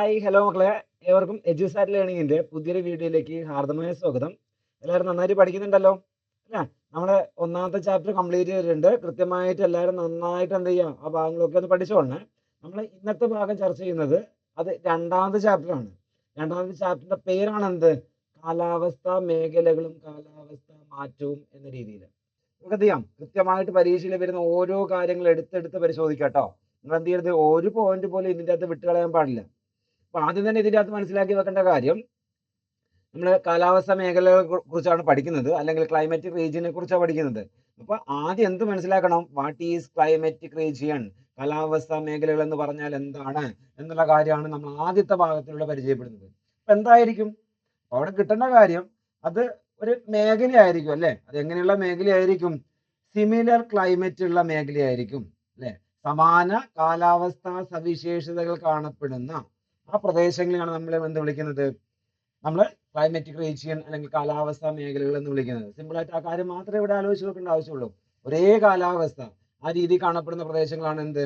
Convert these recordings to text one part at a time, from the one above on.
Hi hello മക്കളെ, ഏവർക്കും എഡ്യൂസാറ്റ് ലേണിംഗിന്റെ പുതിയൊരു വീഡിയോയിലേക്ക് ഹാർദമായ സ്വാഗതം. എല്ലാവരും നന്നായിട്ട് പഠിക്കുന്നുണ്ടല്ലോ അല്ലേ? നമ്മുടെ ഒന്നാമത്തെ ചാപ്റ്റർ കംപ്ലീറ്റ് ചെയ്തിട്ടുണ്ട്. കൃത്യമായിട്ട് എല്ലാവരും നന്നായിട്ട് എന്ത് ചെയ്യാം, ആ ഭാഗങ്ങളൊക്കെ ഒന്ന് പഠിച്ചോളണേ. നമ്മൾ ഇന്നത്തെ ഭാഗം ചർച്ച ചെയ്യുന്നത് അത് രണ്ടാമത്തെ ചാപ്റ്റർ ആണ്. രണ്ടാമത്തെ ചാപ്റ്ററിന്റെ പേരാണ് എന്ത്? കാലാവസ്ഥാ മേഖലകളും കാലാവസ്ഥാ മാറ്റവും എന്ന രീതിയിൽ നമുക്ക് എന്ത് ചെയ്യാം, കൃത്യമായിട്ട് പരീക്ഷയിൽ വരുന്ന ഓരോ കാര്യങ്ങൾ എടുത്തെടുത്ത് പരിശോധിക്കാം കേട്ടോ. നിങ്ങൾ എന്ത് ചെയ്യരുത്, ഒരു പോയിന്റ് പോലും ഇതിൻ്റെ അകത്ത് വിട്ടുകളയാൻ പാടില്ല. അപ്പൊ ആദ്യം തന്നെ ഇതിൻ്റെ അകത്ത് മനസ്സിലാക്കി വെക്കേണ്ട കാര്യം, നമ്മൾ കാലാവസ്ഥ മേഖലകളെ കുറിച്ചാണ് പഠിക്കുന്നത്, അല്ലെങ്കിൽ ക്ലൈമറ്റിക് റീജിയനെ കുറിച്ചാണ് പഠിക്കുന്നത്. അപ്പൊ ആദ്യം എന്ത് മനസ്സിലാക്കണം? What is climatic region? കാലാവസ്ഥ മേഖലകൾ എന്ന് പറഞ്ഞാൽ എന്താണ് എന്നുള്ള കാര്യമാണ് നമ്മൾ ആദ്യത്തെ ഭാഗത്തിലൂടെ പരിചയപ്പെടുന്നത്. അപ്പൊ എന്തായിരിക്കും അവിടെ കിട്ടേണ്ട കാര്യം? അത് ഒരു മേഖലയായിരിക്കും അല്ലെ? അത് എങ്ങനെയുള്ള മേഖലയായിരിക്കും? സിമിലർ ക്ലൈമറ്റ് ഉള്ള മേഖലയായിരിക്കും അല്ലെ? സമാന കാലാവസ്ഥാ സവിശേഷതകൾ കാണപ്പെടുന്ന ആ പ്രദേശങ്ങളെയാണ് നമ്മൾ എന്ത് വിളിക്കുന്നത്? നമ്മൾ ക്ലൈമറ്റിക് റീജിയൻ അല്ലെങ്കിൽ കാലാവസ്ഥാ മേഖലകൾ എന്ന് വിളിക്കുന്നത്. സിമ്പിൾ ആയിട്ട് ആ കാര്യം മാത്രമേ ഇവിടെ ആലോചിച്ച് നോക്കേണ്ട ആവശ്യമുള്ളൂ. ഒരേ കാലാവസ്ഥ ആ രീതി കാണപ്പെടുന്ന പ്രദേശങ്ങളാണ് എന്ത്?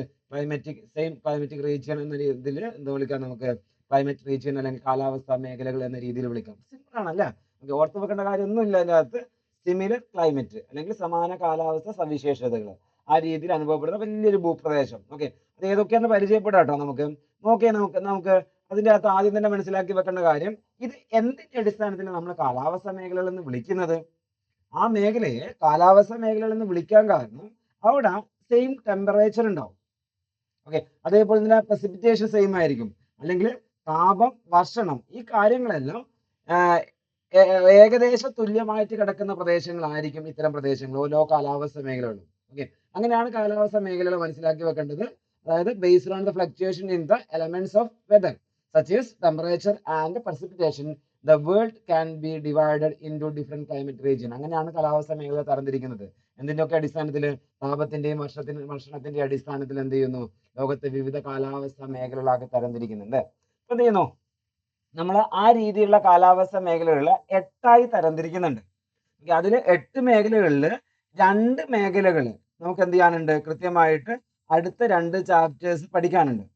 സെയിം ക്ലൈമറ്റിക് റീജിയൻ എന്ന രീതിയിൽ എന്ത് വിളിക്കാം? നമുക്ക് ക്ലൈമറ്റ് റീജിയൻ അല്ലെങ്കിൽ കാലാവസ്ഥാ മേഖലകൾ എന്ന രീതിയിൽ വിളിക്കാം. സിമ്പിൾ ആണല്ലേ? നമുക്ക് ഓർത്ത് വെക്കേണ്ട കാര്യമൊന്നുമില്ല അതിൻ്റെ അകത്ത്. സിമിലർ ക്ലൈമറ്റ് അല്ലെങ്കിൽ സമാന കാലാവസ്ഥ സവിശേഷതകൾ ആ രീതിയിൽ അനുഭവപ്പെടുന്ന വലിയൊരു ഭൂപ്രദേശം. ഓക്കെ, അത് ഏതൊക്കെയാണെന്ന് പരിചയപ്പെടാം കേട്ടോ. നമുക്ക് നമുക്ക് അതിൻ്റെ അകത്ത് ആദ്യം തന്നെ മനസ്സിലാക്കി വെക്കേണ്ട കാര്യം, ഇത് എന്തിന്റെ അടിസ്ഥാനത്തിൽ നമ്മൾ കാലാവസ്ഥ മേഖലകൾ എന്ന് വിളിക്കുന്നത്? ആ മേഖലയെ കാലാവസ്ഥ മേഖലകൾ എന്ന് വിളിക്കാൻ കാരണം അവിടെ സെയിം ടെമ്പറേച്ചർ ഉണ്ടാവും. ഓക്കെ, അതേപോലെ തന്നെ പ്രസിപ്പിറ്റേഷൻ സെയിം ആയിരിക്കും, അല്ലെങ്കിൽ താപം, വർഷണം, ഈ കാര്യങ്ങളെല്ലാം ഏകദേശം തുല്യമായിട്ട് കിടക്കുന്ന പ്രദേശങ്ങളായിരിക്കും ഇത്തരം പ്രദേശങ്ങൾ, ഓരോ കാലാവസ്ഥ മേഖലകളും. ഓക്കെ, അങ്ങനെയാണ് കാലാവസ്ഥ മേഖലകൾ മനസ്സിലാക്കി വെക്കേണ്ടത്. അതായത് based on the fluctuation in the elements of whether such as temperature and precipitation, the world can be divided into different climate region. അങ്ങനെയാണ് കാലാവസ്ഥ മേഖല തരംതിരിക്കുന്നത്. എന്തിൻ്റെയൊക്കെ അടിസ്ഥാനത്തിൽ? താപത്തിന്റെയും വർഷണത്തിന്റെയും അടിസ്ഥാനത്തിൽ എന്ത് ചെയ്യുന്നു? ലോകത്തെ വിവിധ കാലാവസ്ഥ മേഖലകളാക്കി തരംതിരിക്കുന്നുണ്ട്. അപ്പൊ എന്ത് ചെയ്യുന്നു? നമ്മൾ ആ രീതിയിലുള്ള കാലാവസ്ഥ മേഖലകളിൽ 8ആയി തരംതിരിക്കുന്നുണ്ട്. അതിൽ 8 മേഖലകളിൽ 2 മേഖലകൾ നമുക്ക് എന്ത് ചെയ്യാനുണ്ട്? കൃത്യമായിട്ട് അടുത്ത 2 ചാപ്റ്റേഴ്സ് പഠിക്കാനുണ്ട്.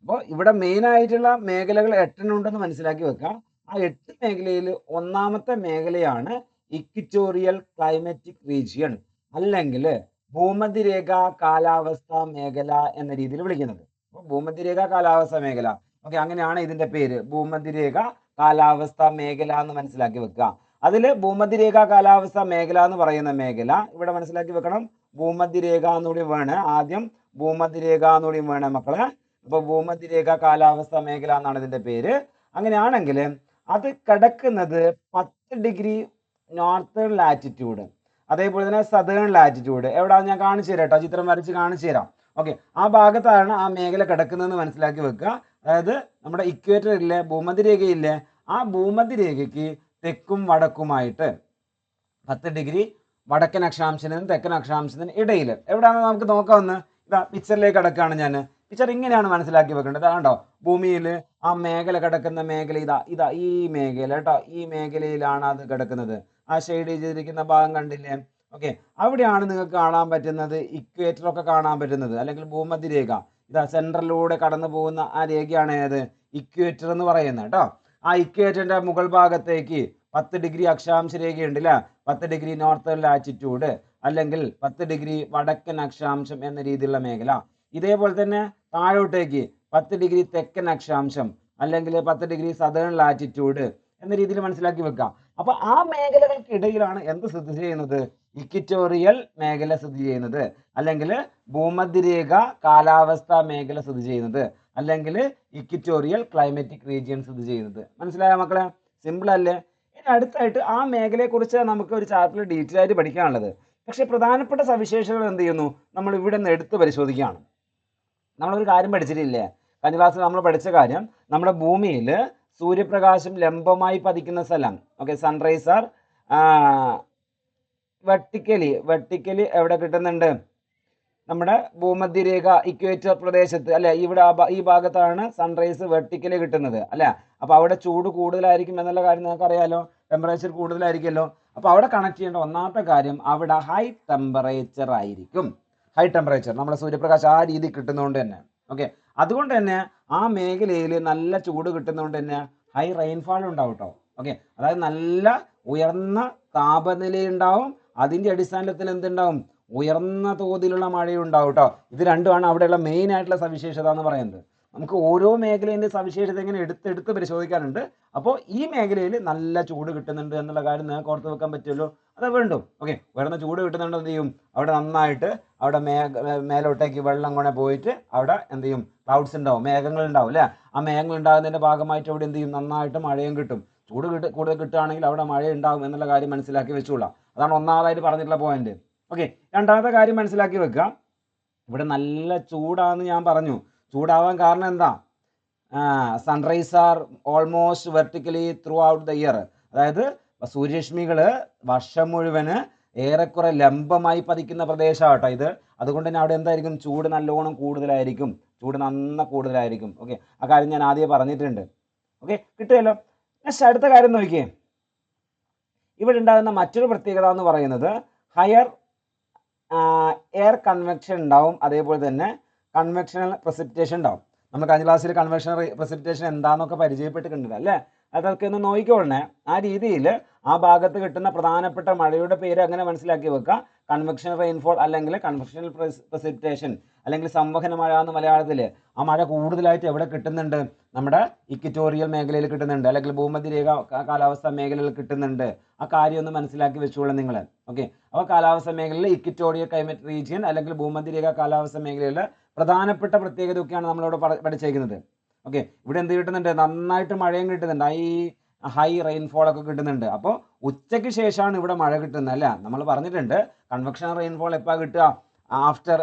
അപ്പോൾ ഇവിടെ മെയിൻ ആയിട്ടുള്ള മേഖലകൾ 8 ഉണ്ടെന്ന് മനസ്സിലാക്കി വെക്കാം. ആ 8 മേഖലയിൽ ഒന്നാമത്തെ മേഖലയാണ് ഇക്വിറ്റോറിയൽ ക്ലൈമറ്റിക് റീജിയൻ, അല്ലെങ്കിൽ ഭൂമധ്യരേഖ കാലാവസ്ഥാ മേഖല എന്ന രീതിയിൽ വിളിക്കുന്നത്. അപ്പോൾ ഭൂമധ്യരേഖ കാലാവസ്ഥാ മേഖല, ഓക്കെ, അങ്ങനെയാണ് ഇതിന്റെ പേര്, ഭൂമധ്യരേഖ കാലാവസ്ഥാ മേഖല എന്ന് മനസ്സിലാക്കി വെക്കുക. അതിൽ ഭൂമധ്യരേഖ കാലാവസ്ഥാ മേഖല എന്ന് പറയുന്ന മേഖല ഇവിടെ മനസ്സിലാക്കി വെക്കണം. ഭൂമധ്യരേഖ എന്നുകൂടി വേണേ, ആദ്യം ഭൂമധ്യരേഖ എന്നുകൂടി വേണേ മക്കളെ. അപ്പൊ ഭൂമധ്യരേഖ കാലാവസ്ഥ മേഖല എന്നാണ് ഇതിന്റെ പേര്. അങ്ങനെയാണെങ്കിൽ അത് കിടക്കുന്നത് 10 ഡിഗ്രി നോർത്തേൺ ലാറ്റിറ്റ്യൂഡ്, അതേപോലെ തന്നെ സതേൺ ലാറ്റിറ്റ്യൂഡ്. എവിടെയാണെന്ന് ഞാൻ കാണിച്ചു തരാം കേട്ടോ, ചിത്രം വരച്ച് കാണിച്ചു തരാം. ഓക്കെ, ആ ഭാഗത്താണ് ആ മേഖല കിടക്കുന്നതെന്ന് മനസ്സിലാക്കി വെക്കുക. അതായത് നമ്മുടെ ഇക്വേറ്റർ ഇല്ലേ, ഭൂമധ്യരേഖയില്ലേ, ആ ഭൂമധ്യരേഖയ്ക്ക് തെക്കും വടക്കുമായിട്ട് 10 ഡിഗ്രി വടക്കൻ അക്ഷാംശത്തിനും തെക്കൻ അക്ഷാംശത്തിനും ഇടയിൽ എവിടെയാണെന്ന് നമുക്ക് നോക്കാമെന്ന്. ഇതാ പിക്ചറിലേക്ക് കിടക്കുകയാണ് ഞാൻ. പിക്ചർ ഇങ്ങനെയാണ് മനസ്സിലാക്കി വെക്കേണ്ടത്. കണ്ടോ, ഭൂമിയിൽ ആ മേഖല കിടക്കുന്ന മേഖല ഇതാ ഈ മേഖല കേട്ടോ, ഈ മേഖലയിലാണ് അത് കിടക്കുന്നത്. ആ ഷെയ്ഡ് ചെയ്തിരിക്കുന്ന ഭാഗം കണ്ടില്ലേ? ഓക്കെ, അവിടെയാണ് നിങ്ങൾക്ക് കാണാൻ പറ്റുന്നത് ഇക്വേറ്റർ ഒക്കെ കാണാൻ പറ്റുന്നത്, അല്ലെങ്കിൽ ഭൂമധ്യരേഖ. ഇതാ സെൻട്രലിലൂടെ കടന്നു പോകുന്ന ആ രേഖയാണ് ഏത്? ഇക്വേറ്റർ എന്ന് പറയുന്നത് കേട്ടോ. ആ ഇക്വേറ്ററിന്റെ മുകൾ ഭാഗത്തേക്ക് 10 ഡിഗ്രി അക്ഷാംശ രേഖയുണ്ട് അല്ലേ, 10 ഡിഗ്രി നോർത്തേൺ ലാറ്റിറ്റ്യൂഡ്, അല്ലെങ്കിൽ 10 ഡിഗ്രി വടക്കൻ അക്ഷാംശം എന്ന രീതിയിലുള്ള മേഖല. ഇതേപോലെ തന്നെ താഴോട്ടേക്ക് 10 ഡിഗ്രി തെക്കൻ അക്ഷാംശം, അല്ലെങ്കിൽ 10 ഡിഗ്രി സതേൺ ലാറ്റിറ്റ്യൂഡ് എന്ന രീതിയിൽ മനസ്സിലാക്കി വെക്കാം. അപ്പൊ ആ മേഖലകൾക്കിടയിലാണ് എന്ത് സ്ഥിതി ചെയ്യുന്നത്? ഇക്വിറ്റോറിയൽ മേഖല സ്ഥിതി ചെയ്യുന്നത്, അല്ലെങ്കിൽ ഭൂമധ്യരേഖ കാലാവസ്ഥാ മേഖല സ്ഥിതി ചെയ്യുന്നത്, അല്ലെങ്കിൽ ഇക്വിറ്റോറിയൽ ക്ലൈമറ്റിക് റീജിയൻ സ്ഥിതി ചെയ്യുന്നത്. മനസ്സിലായ മക്കളെ? സിമ്പിൾ അല്ലേ? ഇനി അടുത്തായിട്ട് ആ മേഖലയെ കുറിച്ച് നമുക്ക് ഒരു ചാപ്റ്ററിൽ ഡീറ്റെയിൽ ആയിട്ട് പഠിക്കാനുള്ളത്. പക്ഷെ പ്രധാനപ്പെട്ട സവിശേഷതകൾ എന്ത് ചെയ്യുന്നു? നമ്മൾ ഇവിടെ നിന്ന് എടുത്ത് പരിശോധിക്കുകയാണ്. നമ്മളൊരു കാര്യം പഠിച്ചിട്ടില്ലേ കഴിഞ്ഞ ക്ലാസ്സിൽ? നമ്മൾ പഠിച്ച കാര്യം, നമ്മുടെ ഭൂമിയിൽ സൂര്യപ്രകാശം ലംബമായി പതിക്കുന്ന സ്ഥലം, ഓക്കെ, സൺറൈസ് ആർ വെർട്ടിക്കലി എവിടെ കിട്ടുന്നുണ്ട്? നമ്മുടെ ഭൂമധ്യരേഖ ഇക്വേറ്റർ പ്രദേശത്ത് അല്ലെ, ഇവിടെ ഈ ഭാഗത്താണ് സൺറൈസ് വെർട്ടിക്കലി കിട്ടുന്നത് അല്ലെ. അപ്പൊ അവിടെ ചൂട് കൂടുതലായിരിക്കും എന്നുള്ള കാര്യം നിങ്ങൾക്ക് അറിയാലോ, ടെമ്പറേച്ചർ കൂടുതലായിരിക്കുമല്ലോ. അപ്പൊ അവിടെ കണക്ട് ചെയ്യേണ്ട ഒന്നാമത്തെ കാര്യം, അവിടെ ഹൈ ടെമ്പറേച്ചർ ആയിരിക്കും. ഹൈ ടെമ്പറേച്ചർ നമ്മുടെ സൂര്യപ്രകാശം ആ രീതി കിട്ടുന്നതുകൊണ്ട് തന്നെ. ഓക്കെ, അതുകൊണ്ട് തന്നെ ആ മേഖലയിൽ നല്ല ചൂട് കിട്ടുന്നതുകൊണ്ട് തന്നെ ഹൈ റെയിൻഫാൾ ഉണ്ടാവും കേട്ടോ. ഓക്കെ, അതായത് നല്ല ഉയർന്ന താപനിലയുണ്ടാവും, അതിൻ്റെ അടിസ്ഥാനത്തിൽ എന്തുണ്ടാവും, ഉയർന്ന തോതിലുള്ള മഴയുണ്ടാവും കേട്ടോ. ഇത് രണ്ടുമാണ് അവിടെയുള്ള മെയിൻ ആയിട്ടുള്ള സവിശേഷത എന്ന് പറയുന്നത്. നമുക്ക് ഓരോ മേഖലേൻ്റെ സവിശേഷത ഇങ്ങനെ എടുത്ത് പരിശോധിക്കാനുണ്ട്. അപ്പോൾ ഈ മേഖലയിൽ നല്ല ചൂട് കിട്ടുന്നുണ്ട് എന്നുള്ള കാര്യം നിങ്ങൾക്ക് ഓർത്ത് വെക്കാൻ പറ്റുമല്ലോ, അത് വീണ്ടും. ഓക്കെ, ഉയർന്ന ചൂട് കിട്ടുന്നുണ്ട് എന്ത് ചെയ്യും, അവിടെ നന്നായിട്ട് അവിടെ മേലോട്ടേക്ക് വെള്ളം കൂടെ പോയിട്ട് അവിടെ എന്ത് ചെയ്യും, ക്ലൗഡ്സ് ഉണ്ടാവും, മേഘങ്ങൾ ഉണ്ടാവും അല്ലേ. ആ മേഘങ്ങൾ ഉണ്ടാകുന്നതിൻ്റെ ഭാഗമായിട്ട് അവിടെ എന്ത് ചെയ്യും, നന്നായിട്ട് മഴയും കിട്ടും. ചൂട് കൂടുതൽ കിട്ടുകയാണെങ്കിൽ അവിടെ മഴ ഉണ്ടാവും എന്നുള്ള കാര്യം മനസ്സിലാക്കി വെച്ചോളാം. അതാണ് ഒന്നാമതായിട്ട് പറഞ്ഞിട്ടുള്ള പോയിന്റ്. ഓക്കെ, രണ്ടാമത്തെ കാര്യം മനസ്സിലാക്കി വെക്കുക, ഇവിടെ നല്ല ചൂടാണെന്ന് ഞാൻ പറഞ്ഞു. ചൂടാവാൻ കാരണം എന്താ, sunrise are almost vertically through out the year. അതായത് സൂര്യരശ്മികൾ വർഷം മുഴുവന് ഏറെക്കുറെ ലംബമായി പതിക്കുന്ന പ്രദേശമാണ് കേട്ടോ ഇത്. അതുകൊണ്ട് തന്നെ അവിടെ എന്തായിരിക്കും, ചൂട് നല്ലോണം കൂടുതലായിരിക്കും, ചൂട് നന്ന കൂടുതലായിരിക്കും. ഓക്കെ, ആ കാര്യം ഞാൻ ആദ്യം പറഞ്ഞിട്ടുണ്ട്. ഓക്കെ, കിട്ടുമല്ലോ. നെക്സ്റ്റ് അടുത്ത കാര്യം നോക്കിയേ, ഇവിടെ ഉണ്ടാകുന്ന മറ്റൊരു പ്രത്യേകത എന്ന് പറയുന്നത് ഹയർ എയർ കൺവെക്ഷൻ ഉണ്ടാവും, അതേപോലെ തന്നെ കൺവെക്ഷണൽ പ്രസിപ്പിറ്റേഷൻ ഉണ്ടാവും. നമ്മൾ കഴിഞ്ഞ ക്ലാസ്സിൽ കൺവെക്ഷണൽ പ്രസിപ്പിറ്റേഷൻ എന്താണെന്നൊക്കെ പരിചയപ്പെട്ടിട്ടുണ്ട് അല്ലേ. അതൊക്കെ ഒന്ന് നോക്കിക്കോളണേ. ആ രീതിയിൽ ആ ഭാഗത്ത് കിട്ടുന്ന പ്രധാനപ്പെട്ട മഴയുടെ പേര് അങ്ങനെ മനസ്സിലാക്കി വെക്കുക. കൺവെക്ഷണൽ റെയിൻഫോൾ അല്ലെങ്കിൽ കൺവെക്ഷണൽ പ്രസിപ്പിറ്റേഷൻ അല്ലെങ്കിൽ സംവഹന മഴ എന്ന് മലയാളത്തിൽ. ആ മഴ കൂടുതലായിട്ട് എവിടെ കിട്ടുന്നുണ്ട്, നമ്മുടെ ഇക്വറ്റോറിയൽ മേഖലയിൽ കിട്ടുന്നുണ്ട്, അല്ലെങ്കിൽ ഭൂമധ്യരേഖ കാലാവസ്ഥാ മേഖലയിൽ കിട്ടുന്നുണ്ട്. ആ കാര്യം ഒന്ന് മനസ്സിലാക്കി വെച്ചോളൂ നിങ്ങൾ. ഓക്കെ, അപ്പോൾ കാലാവസ്ഥാ മേഖലയിൽ ഇക്വറ്റോറിയൽ ക്ലൈമറ്റ് റീജിയൻ അല്ലെങ്കിൽ ഭൂമധ്യരേഖ കാലാവസ്ഥാ മേഖലയിലെ പ്രധാനപ്പെട്ട പ്രത്യേകതയൊക്കെയാണ് നമ്മളിവിടെ പഠിച്ചേക്കുന്നത്. ഓക്കെ, ഇവിടെ എന്ത് കിട്ടുന്നുണ്ട്, നന്നായിട്ട് മഴയും കിട്ടുന്നുണ്ട്, ഹൈ റെയിൻഫോൾ ഒക്കെ കിട്ടുന്നുണ്ട്. അപ്പോൾ ഉച്ചയ്ക്ക് ശേഷമാണ് ഇവിടെ മഴ കിട്ടുന്നത് അല്ലേ. നമ്മൾ പറഞ്ഞിട്ടുണ്ട് കൺവെക്ഷൻ റെയിൻഫോൾ എപ്പോഴാണ് കിട്ടുക, ആഫ്റ്റർ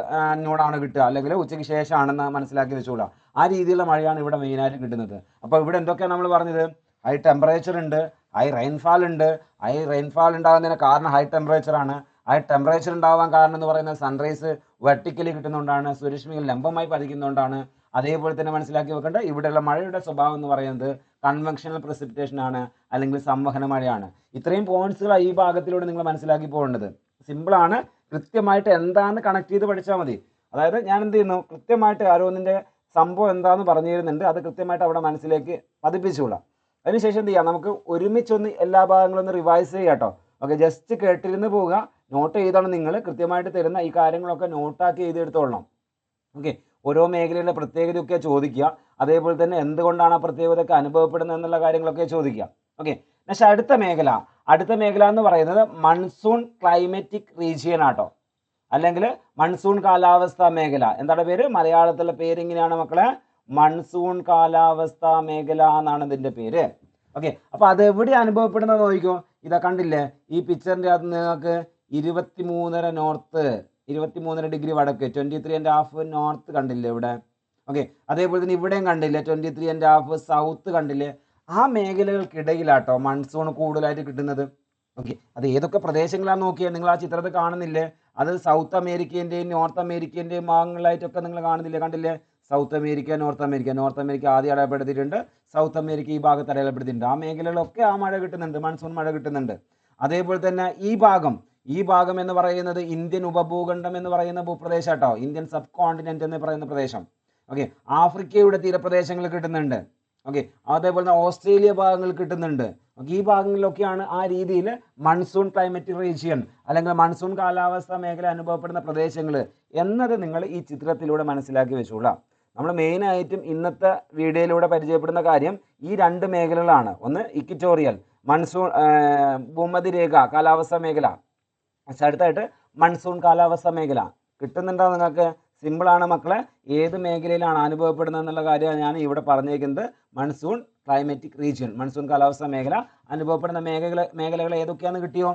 നോടാണ് കിട്ടുക, അല്ലെങ്കിൽ ഉച്ചയ്ക്ക് ശേഷമാണെന്ന് മനസ്സിലാക്കി വെച്ചോളാം. ആ രീതിയിലുള്ള മഴയാണ് ഇവിടെ മെയിനായിട്ട് കിട്ടുന്നത്. അപ്പോൾ ഇവിടെ എന്തൊക്കെയാണ് നമ്മൾ പറഞ്ഞത്, ഹൈ ടെമ്പറേച്ചർ ഉണ്ട്, ഹൈ റെയിൻഫാൾ ഉണ്ട്. ഹൈ റെയിൻഫാൾ ഉണ്ടാകുന്നതിന് കാരണം ഹൈ ടെമ്പറേച്ചറാണ്. ഹൈ ടെമ്പറേച്ചർ ഉണ്ടാവാൻ കാരണം എന്ന് പറയുന്നത് സൺറൈസ് വെർട്ടിക്കലി കിട്ടുന്നതുകൊണ്ടാണ്, സൂര്യരശ്മികൾ ലംബമായി പതിക്കുന്നതുകൊണ്ടാണ്. അതേപോലെ തന്നെ മനസ്സിലാക്കി വെക്കേണ്ട ഇവിടെയുള്ള മഴയുടെ സ്വഭാവം എന്ന് പറയുന്നത് കൺവെൻഷണൽ പ്രസിപ്പിറ്റേഷൻ ആണ്, അല്ലെങ്കിൽ സംവഹന മഴയാണ്. ഇത്രയും പോയിന്റ്സുകൾ ഈ ഭാഗത്തിലൂടെ നിങ്ങൾ മനസ്സിലാക്കി പോകേണ്ടത്. സിമ്പിളാണ്, കൃത്യമായിട്ട് എന്താണെന്ന് കണക്ട് ചെയ്ത് പഠിച്ചാൽ മതി. അതായത് ഞാൻ എന്ത് ചെയ്യുന്നു, കൃത്യമായിട്ട് ഓരോന്നിൻ്റെ സംഭവം എന്താണെന്ന് പറഞ്ഞു തരുന്നുണ്ട്, അത് കൃത്യമായിട്ട് അവിടെ മനസ്സിലേക്ക് പതിപ്പിച്ചുകൊള്ളാം. അതിനുശേഷം എന്ത് ചെയ്യാം, നമുക്ക് ഒരുമിച്ചൊന്ന് എല്ലാ ഭാഗങ്ങളും ഒന്ന് റിവൈസ് ചെയ്യാം കേട്ടോ. ഓക്കെ, ജസ്റ്റ് കേട്ടിരുന്ന് പോവുക, നോട്ട് ചെയ്താണ് നിങ്ങൾ കൃത്യമായിട്ട് തരുന്ന ഈ കാര്യങ്ങളൊക്കെ നോട്ടാക്കി എഴുതിയെടുത്തോളണം. ഓക്കെ, ഓരോ മേഖലയുടെ പ്രത്യേകതയൊക്കെ ചോദിക്കുക, അതേപോലെ തന്നെ എന്തുകൊണ്ടാണ് ആ പ്രത്യേകതയൊക്കെ അനുഭവപ്പെടുന്നത് എന്നുള്ള കാര്യങ്ങളൊക്കെ ചോദിക്കുക. ഓക്കെ, നെക്സ്റ്റ് അടുത്ത മേഖല എന്ന് പറയുന്നത് മൺസൂൺ ക്ലൈമറ്റിക് റീജിയൻ ആട്ടോ, അല്ലെങ്കിൽ മൺസൂൺ കാലാവസ്ഥാ മേഖല. എന്താണ് പേര്, മലയാളത്തിലെ പേര് ഇങ്ങനെയാണ് മക്കളെ, മൺസൂൺ കാലാവസ്ഥാ മേഖല എന്നാണ് ഇതിൻ്റെ പേര്. ഓക്കെ, അപ്പോൾ അതെവിടെ അനുഭവപ്പെടുന്നത് നോക്കിക്കോ. ഇതാ കണ്ടില്ലേ ഈ പിക്ചറിൻ്റെ അകത്ത് നിങ്ങൾക്ക് 23.5 നോർത്ത്, 23 ഡിഗ്രി വടക്ക്, 23.5 നോർത്ത് കണ്ടില്ലേ ഇവിടെ. ഓക്കെ, അതേപോലെ തന്നെ ഇവിടെയും കണ്ടില്ലേ 23.5 സൗത്ത് കണ്ടില്ലേ. ആ മേഖലകൾക്കിടയിലാട്ടോ മൺസൂൺ കൂടുതലായിട്ട് കിട്ടുന്നത്. ഓക്കെ, അത് ഏതൊക്കെ പ്രദേശങ്ങളാണെന്ന് നോക്കിയാൽ നിങ്ങൾ ആ ചിത്രത്തിൽ കാണുന്നില്ലേ, അത് സൗത്ത് അമേരിക്കേൻ്റെയും നോർത്ത് അമേരിക്കേൻ്റെയും ഭാഗങ്ങളായിട്ടൊക്കെ നിങ്ങൾ കാണുന്നില്ലേ, കണ്ടില്ലേ. സൗത്ത് അമേരിക്ക, നോർത്ത് അമേരിക്ക ആദ്യം അടയാളപ്പെടുത്തിയിട്ടുണ്ട്, സൗത്ത് അമേരിക്ക ഈ ഭാഗത്ത് അടയാളപ്പെടുത്തിയിട്ടുണ്ട്. ആ മേഖലകളിലൊക്കെ ആ മഴ കിട്ടുന്നുണ്ട്, മൺസൂൺ മഴ കിട്ടുന്നുണ്ട്. അതേപോലെ തന്നെ ഈ ഭാഗം എന്ന് പറയുന്നത് ഇന്ത്യൻ ഉപഭൂഖണ്ഡം എന്ന് പറയുന്ന ഭൂപ്രദേശം കേട്ടോ, ഇന്ത്യൻ സബ് കോണ്ടിനെന്റ് എന്ന് പറയുന്ന പ്രദേശം. ഓക്കെ, ആഫ്രിക്കയുടെ തീരപ്രദേശങ്ങൾ കിട്ടുന്നുണ്ട്. ഓക്കെ, അതേപോലെ തന്നെ ഓസ്ട്രേലിയ ഭാഗങ്ങൾ കിട്ടുന്നുണ്ട്. ഓക്കെ, ഈ ഭാഗങ്ങളിലൊക്കെയാണ് ആ രീതിയിൽ മൺസൂൺ ക്ലൈമറ്റിക് റീജിയൻ അല്ലെങ്കിൽ മൺസൂൺ കാലാവസ്ഥാ മേഖല അനുഭവപ്പെടുന്ന പ്രദേശങ്ങൾ എന്നത് നിങ്ങൾ ഈ ചിത്രത്തിലൂടെ മനസ്സിലാക്കി വെച്ചോളാം. നമ്മൾ മെയിനായിട്ടും ഇന്നത്തെ വീഡിയോയിലൂടെ പരിചയപ്പെടുന്ന കാര്യം ഈ രണ്ട് മേഖലകളാണ്. ഒന്ന് ഇക്വറ്റോറിയൽ മൺസൂൺ ഭൂമധ്യരേഖ കാലാവസ്ഥാ മേഖല, അടുത്തായിട്ട് മൺസൂൺ കാലാവസ്ഥാ മേഖല. കിട്ടുന്നുണ്ടോ നിങ്ങൾക്ക്? സിമ്പിളാണ് മക്കളെ, ഏത് മേഖലയിലാണ് അനുഭവപ്പെടുന്നത് എന്നുള്ള കാര്യമാണ് ഞാൻ ഇവിടെ പറഞ്ഞേക്കുന്നത്. മൺസൂൺ ക്ലൈമറ്റിക് റീജിയൻ, മൺസൂൺ കാലാവസ്ഥാ മേഖല അനുഭവപ്പെടുന്ന മേഖലകൾ ഏതൊക്കെയാണെന്ന് കിട്ടിയോ?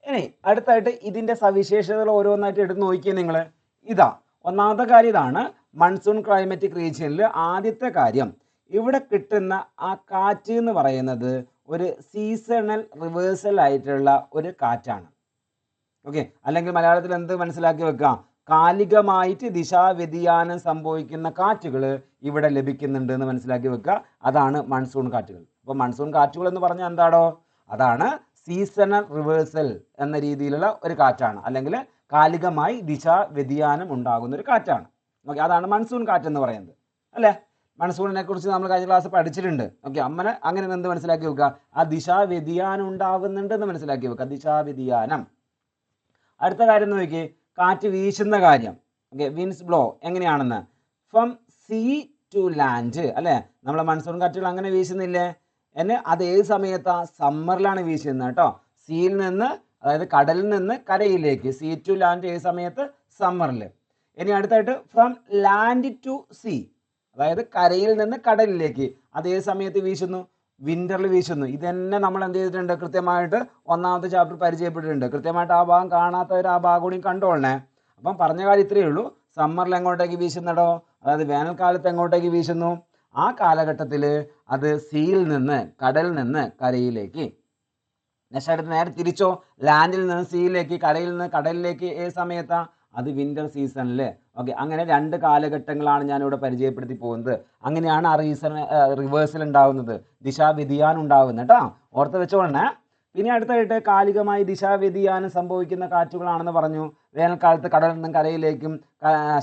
ഇനി അടുത്തായിട്ട് ഇതിൻ്റെ സവിശേഷതകൾ ഓരോന്നായിട്ട് എടുത്ത് നോക്കിയേ നിങ്ങൾ. ഒന്നാമത്തെ കാര്യം ഇതാണ്, മൺസൂൺ ക്ലൈമറ്റിക് റീജിയനിൽ ആദ്യത്തെ കാര്യം, ഇവിടെ കിട്ടുന്ന ആ കാറ്റ് എന്ന് പറയുന്നത് ഒരു സീസണൽ റിവേഴ്സൽ ആയിട്ടുള്ള ഒരു കാറ്റാണ്. ഓക്കെ, അല്ലെങ്കിൽ മലയാളത്തിൽ എന്ത് മനസ്സിലാക്കി വെക്കാം, കാലികമായിട്ട് ദിശാവ്യതിയാനം സംഭവിക്കുന്ന കാറ്റുകൾ ഇവിടെ ലഭിക്കുന്നുണ്ട് എന്ന് മനസ്സിലാക്കി വെക്കുക. അതാണ് മൺസൂൺ കാറ്റുകൾ. അപ്പോൾ മൺസൂൺ കാറ്റുകൾ എന്ന് പറഞ്ഞാൽ എന്താണോ, അതാണ് സീസണൽ റിവേഴ്സൽ എന്ന രീതിയിലുള്ള ഒരു കാറ്റാണ്, അല്ലെങ്കിൽ കാലികമായി ദിശാ വ്യതിയാനം ഉണ്ടാകുന്ന ഒരു കാറ്റാണ്. ഓക്കെ, അതാണ് മൺസൂൺ കാറ്റ് എന്ന് പറയുന്നത് അല്ലേ? മൺസൂണിനെ കുറിച്ച് നമ്മൾ കഴിഞ്ഞ ക്ലാസ് പഠിച്ചിട്ടുണ്ട്. ഓക്കെ, അങ്ങനെ എന്ത് മനസ്സിലാക്കി വെക്കുക? ആ ദിശാ വ്യതിയാനം ഉണ്ടാവുന്നുണ്ട് എന്ന് മനസ്സിലാക്കി വെക്കുക. ദിശാ വ്യതിയാനം. അടുത്ത കാര്യം നോക്കി, കാറ്റ് വീശുന്ന കാര്യം. ഓക്കെ, വിൻസ് ബ്ലോ എങ്ങനെയാണെന്ന്. ഫ്രം സീ ടു ലാൻഡ്, അല്ലേ? നമ്മളെ മൺസൂൺ കാറ്റുകൾ അങ്ങനെ വീശുന്നില്ലേ? അത് ഏത് സമയത്താ? സമ്മറിലാണ് വീശുന്നത് കേട്ടോ. സീയിൽ നിന്ന്, അതായത് കടലിൽ നിന്ന് കരയിലേക്ക്. സീ ടു ലാൻഡ് ഏത് സമയത്ത്? സമ്മറിൽ. ഇനി അടുത്തായിട്ട് ഫ്രം ലാൻഡ് ടു സീ, അതായത് കരയിൽ നിന്ന് കടലിലേക്ക്, അതേ സമയത്ത് വീശുന്നു? വിന്ററിൽ വീശുന്നു. ഇതന്നെ നമ്മൾ എന്ത് ചെയ്തിട്ടുണ്ട്? കൃത്യമായിട്ട് ഒന്നാമത്തെ ചാപ്റ്റർ പരിചയപ്പെട്ടിട്ടുണ്ട്. കൃത്യമായിട്ട് ആ ഭാഗം കാണാത്തവർ ആ ഭാഗം കൂടി കണ്ടോളണേ. അപ്പം പറഞ്ഞ കാര്യം ഇത്രയേ ഉള്ളൂ. സമ്മറിൽ എങ്ങോട്ടേക്ക് വീശുന്നടോ? അതായത് വേനൽക്കാലത്ത് എങ്ങോട്ടേക്ക് വീശുന്നു? ആ കാലഘട്ടത്തിൽ അത് സീയിൽ നിന്ന്, കടലിൽ നിന്ന് കരയിലേക്ക്. നെക്സ്റ്റ് അടുത്ത് നേരെ തിരിച്ചോ, ലാൻഡിൽ നിന്ന് സീയിലേക്ക്, കരയിൽ നിന്ന് കടലിലേക്ക് ഏത് സമയത്താ? അത് വിന്റർ സീസണിൽ. ഓക്കെ, അങ്ങനെ രണ്ട് കാലഘട്ടങ്ങളാണ് ഞാനിവിടെ പരിചയപ്പെടുത്തി പോകുന്നത്. അങ്ങനെയാണ് ആ റിവേഴ്സൽ ഉണ്ടാവുന്നത്, ദിശാവ്യതിയാനം ഉണ്ടാവുന്നത് കേട്ടോ. ഓർത്ത് വെച്ചോളണേ. പിന്നെ അടുത്തായിട്ട് കാലികമായി ദിശാവ്യതിയാനം സംഭവിക്കുന്ന കാറ്റുകളാണെന്ന് പറഞ്ഞു. വേനൽക്കാലത്ത് കടലിൽ നിന്നും കരയിലേക്കും,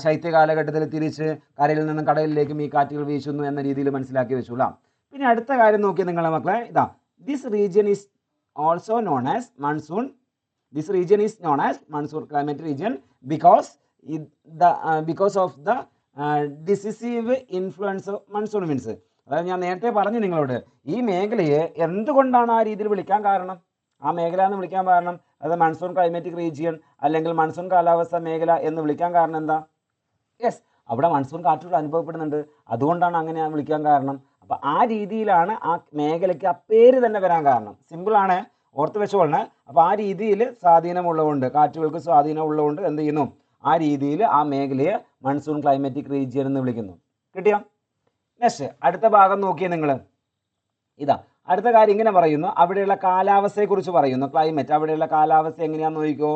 ശൈത്യ കാലഘട്ടത്തിൽ തിരിച്ച് കരയിൽ നിന്നും കടലിലേക്കും ഈ കാറ്റുകൾ വീശുന്നു എന്ന രീതിയിൽ മനസ്സിലാക്കി വെച്ചോളാം. പിന്നെ അടുത്ത കാര്യം നോക്കിയാൽ നിങ്ങളെ മക്കളെ, ഇതാ, this region is also known as monsoon. This region is known as monsoon climate region because of the decisive influence of monsoon winds. അതായത് ഞാൻ നേരത്തെ പറഞ്ഞു നിങ്ങളോട്, ഈ മേഖലയെ എന്തുകൊണ്ടാണ് ആ രീതിയിൽ വിളിക്കാൻ കാരണം? ആ മേഖല എന്ന് വിളിക്കാൻ കാരണം, അത് മൺസൂൺ ക്ലൈമാറ്റിക് റീജിയൻ അല്ലെങ്കിൽ മൺസൂൺ കാലാവസ്ഥ മേഖല എന്ന് വിളിക്കാൻ കാരണം എന്താ? യെസ്, അവിടെ മൺസൂൺ കാറ്റുകൾ അനുഭവപ്പെടുന്നുണ്ട്, അതുകൊണ്ടാണ് അങ്ങനെ വിളിക്കാൻ കാരണം. അപ്പം ആ രീതിയിലാണ് ആ മേഖലയ്ക്ക് ആ പേര് തന്നെ വരാൻ കാരണം. സിമ്പിളാണ്, ഓർത്ത് വെച്ചോളണേ. അപ്പോൾ ആ രീതിയിൽ സ്വാധീനമുള്ളതുകൊണ്ട്, കാറ്റുകൾക്ക് സ്വാധീനമുള്ളതുകൊണ്ട് എന്ത് ചെയ്യുന്നു? ആ രീതിയിൽ ആ മേഖലയെ മൺസൂൺ ക്ലൈമാറ്റിക് റീജിയൻ എന്ന് വിളിക്കുന്നു. കിട്ടിയോ? നെക്സ്റ്റ് അടുത്ത ഭാഗം നോക്കിയേ നിങ്ങൾ. ഇതാ അടുത്ത കാര്യം ഇങ്ങനെ പറയുന്നു, അവിടെയുള്ള കാലാവസ്ഥയെക്കുറിച്ച് പറയുന്നു. ക്ലൈമറ്റ്, അവിടെയുള്ള കാലാവസ്ഥ എങ്ങനെയാണെന്ന് നോക്കിക്കോ.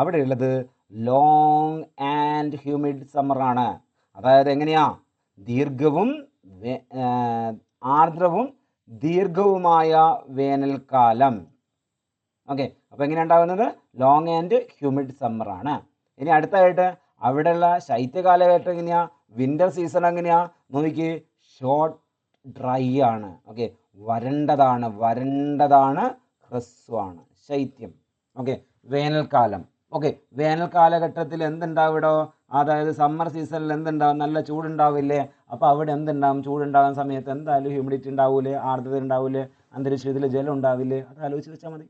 അവിടെയുള്ളത് ലോങ് ആൻഡ് ഹ്യൂമിഡ് സമ്മറാണ്. അതായത് എങ്ങനെയാ? ദീർഘവും ആർദ്രവും ദീർഘവുമായ വേനൽക്കാലം. ഓക്കെ, അപ്പോൾ എങ്ങനെയാണ് ഉണ്ടാകുന്നത്? ലോങ് ആൻഡ് ഹ്യൂമിഡ് സമ്മറാണ്. ഇനി അടുത്തായിട്ട് അവിടെയുള്ള ശൈത്യ കാലഘട്ടം എങ്ങനെയാ? വിന്റർ സീസൺ എങ്ങനെയാ നോക്കി? ഷോർട്ട് ഡ്രൈ ആണ്. ഓക്കെ, വരണ്ടതാണ്, ഹ്രസ്വമാണ്, ശൈത്യം. ഓക്കെ, വേനൽക്കാലം. ഓക്കെ, വേനൽക്കാലഘട്ടത്തിൽ എന്തുണ്ടാവിടോ? അതായത് സമ്മർ സീസണിൽ എന്തുണ്ടാവും? നല്ല ചൂടുണ്ടാവില്ലേ? അപ്പോൾ അവിടെ എന്തുണ്ടാവും? ചൂടുണ്ടാകുന്ന സമയത്ത് എന്തായാലും ഹ്യൂമിഡിറ്റി ഉണ്ടാവൂലേ, ആർദ്രത ഉണ്ടാവൂലേ, അന്തരീക്ഷത്തിൽ ജലം ഉണ്ടാവില്ലേ? അത് ആലോചിച്ച് വെച്ചാൽ മതി.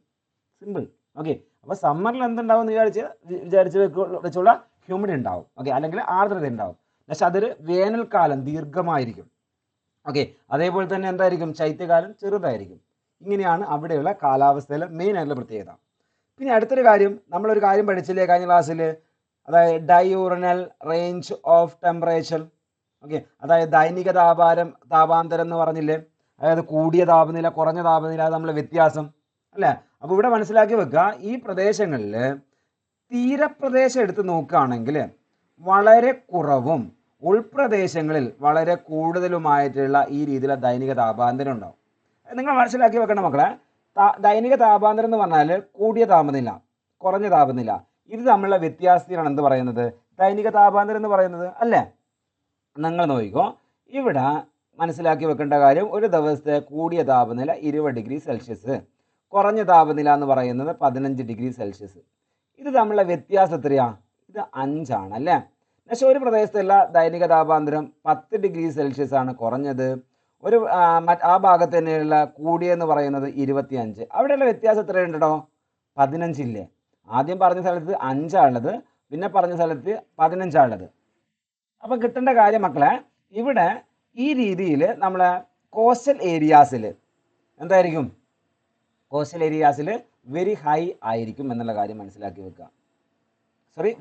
സിമ്പിൾ. ഓക്കെ, അപ്പോൾ സമ്മറിൽ എന്തുണ്ടാവും എന്ന് വിചാരിച്ച് വെച്ചുള്ള ഹ്യൂമിഡിറ്റി ഉണ്ടാവും. ഓക്കെ, അല്ലെങ്കിൽ ആർദ്രത ഉണ്ടാവും. പക്ഷെ അതൊരു വേനൽക്കാലം ദീർഘമായിരിക്കും. ഓക്കെ, അതേപോലെ തന്നെ എന്തായിരിക്കും? ശൈത്യകാലം ചെറുതായിരിക്കും. ഇങ്ങനെയാണ് അവിടെയുള്ള കാലാവസ്ഥയിലെ മെയിൻ ആയിട്ടുള്ള പ്രത്യേകത. പിന്നെ അടുത്തൊരു കാര്യം, നമ്മളൊരു കാര്യം പഠിച്ചില്ലേ കഴിഞ്ഞ ക്ലാസ്സിൽ, അതായത് ഡയൂറനൽ റേഞ്ച് ഓഫ് ടെമ്പറേച്ചർ. ഓക്കെ, അതായത് ദൈനിക താപാന്തരം എന്ന് പറഞ്ഞില്ലേ? അതായത് കൂടിയ താപനില, കുറഞ്ഞ താപനില, അത് നമ്മളെ വ്യത്യാസം അല്ലേ? അപ്പോൾ ഇവിടെ മനസ്സിലാക്കി വെക്കുക, ഈ പ്രദേശങ്ങളിൽ തീരപ്രദേശം എടുത്ത് നോക്കുകയാണെങ്കിൽ വളരെ കുറവും ഉൾപ്രദേശങ്ങളിൽ വളരെ കൂടുതലുമായിട്ടുള്ള ഈ രീതിയിലെ ദൈനിക താപാന്തരം ഉണ്ടാവും. നിങ്ങൾ മനസ്സിലാക്കി വെക്കണം മക്കളെ. ദൈനിക താപാന്തരം എന്ന് പറഞ്ഞാൽ കൂടിയ താപനില, കുറഞ്ഞ താപനില, ഇത് തമ്മിലുള്ള വ്യത്യാസത്തിനാണ് എന്ത് പറയുന്നത്? ദൈനിക താപാന്തരം എന്ന് പറയുന്നത് അല്ലേ? നിങ്ങൾ നോക്കിക്കോ, ഇവിടെ മനസ്സിലാക്കി വെക്കേണ്ട കാര്യം, ഒരു ദിവസത്തെ കൂടിയ താപനില 20 ഡിഗ്രി സെൽഷ്യസ്, കുറഞ്ഞ താപനില എന്ന് പറയുന്നത് 15 ഡിഗ്രി സെൽഷ്യസ്. ഇത് തമ്മിലുള്ള വ്യത്യാസം എത്രയാ? ഇത് 5 ആണ് അല്ലേ? പക്ഷേ ഒരു പ്രദേശത്തുള്ള ദൈനിക താപാന്തരം 10 ഡിഗ്രി സെൽഷ്യസ് ആണ് കുറഞ്ഞത്. ആ ഭാഗത്ത് തന്നെയുള്ള കൂടിയെന്ന് പറയുന്നത് 25. അവിടെയുള്ള വ്യത്യാസം എത്രയുണ്ടോ? 15 ഇല്ലേ? ആദ്യം പറഞ്ഞ സ്ഥലത്ത് 5 ആണുള്ളത്, പിന്നെ പറഞ്ഞ സ്ഥലത്ത് 15 ആണുള്ളത്. അപ്പം കിട്ടേണ്ട കാര്യം മക്കളെ, ഇവിടെ ഈ രീതിയിൽ നമ്മളെ കോസ്റ്റൽ ഏരിയാസിൽ എന്തായിരിക്കും? കോസ്റ്റൽ ഏരിയാസിൽ വെരി ഹൈ ആയിരിക്കും എന്നുള്ള കാര്യം മനസ്സിലാക്കി വെക്കുക.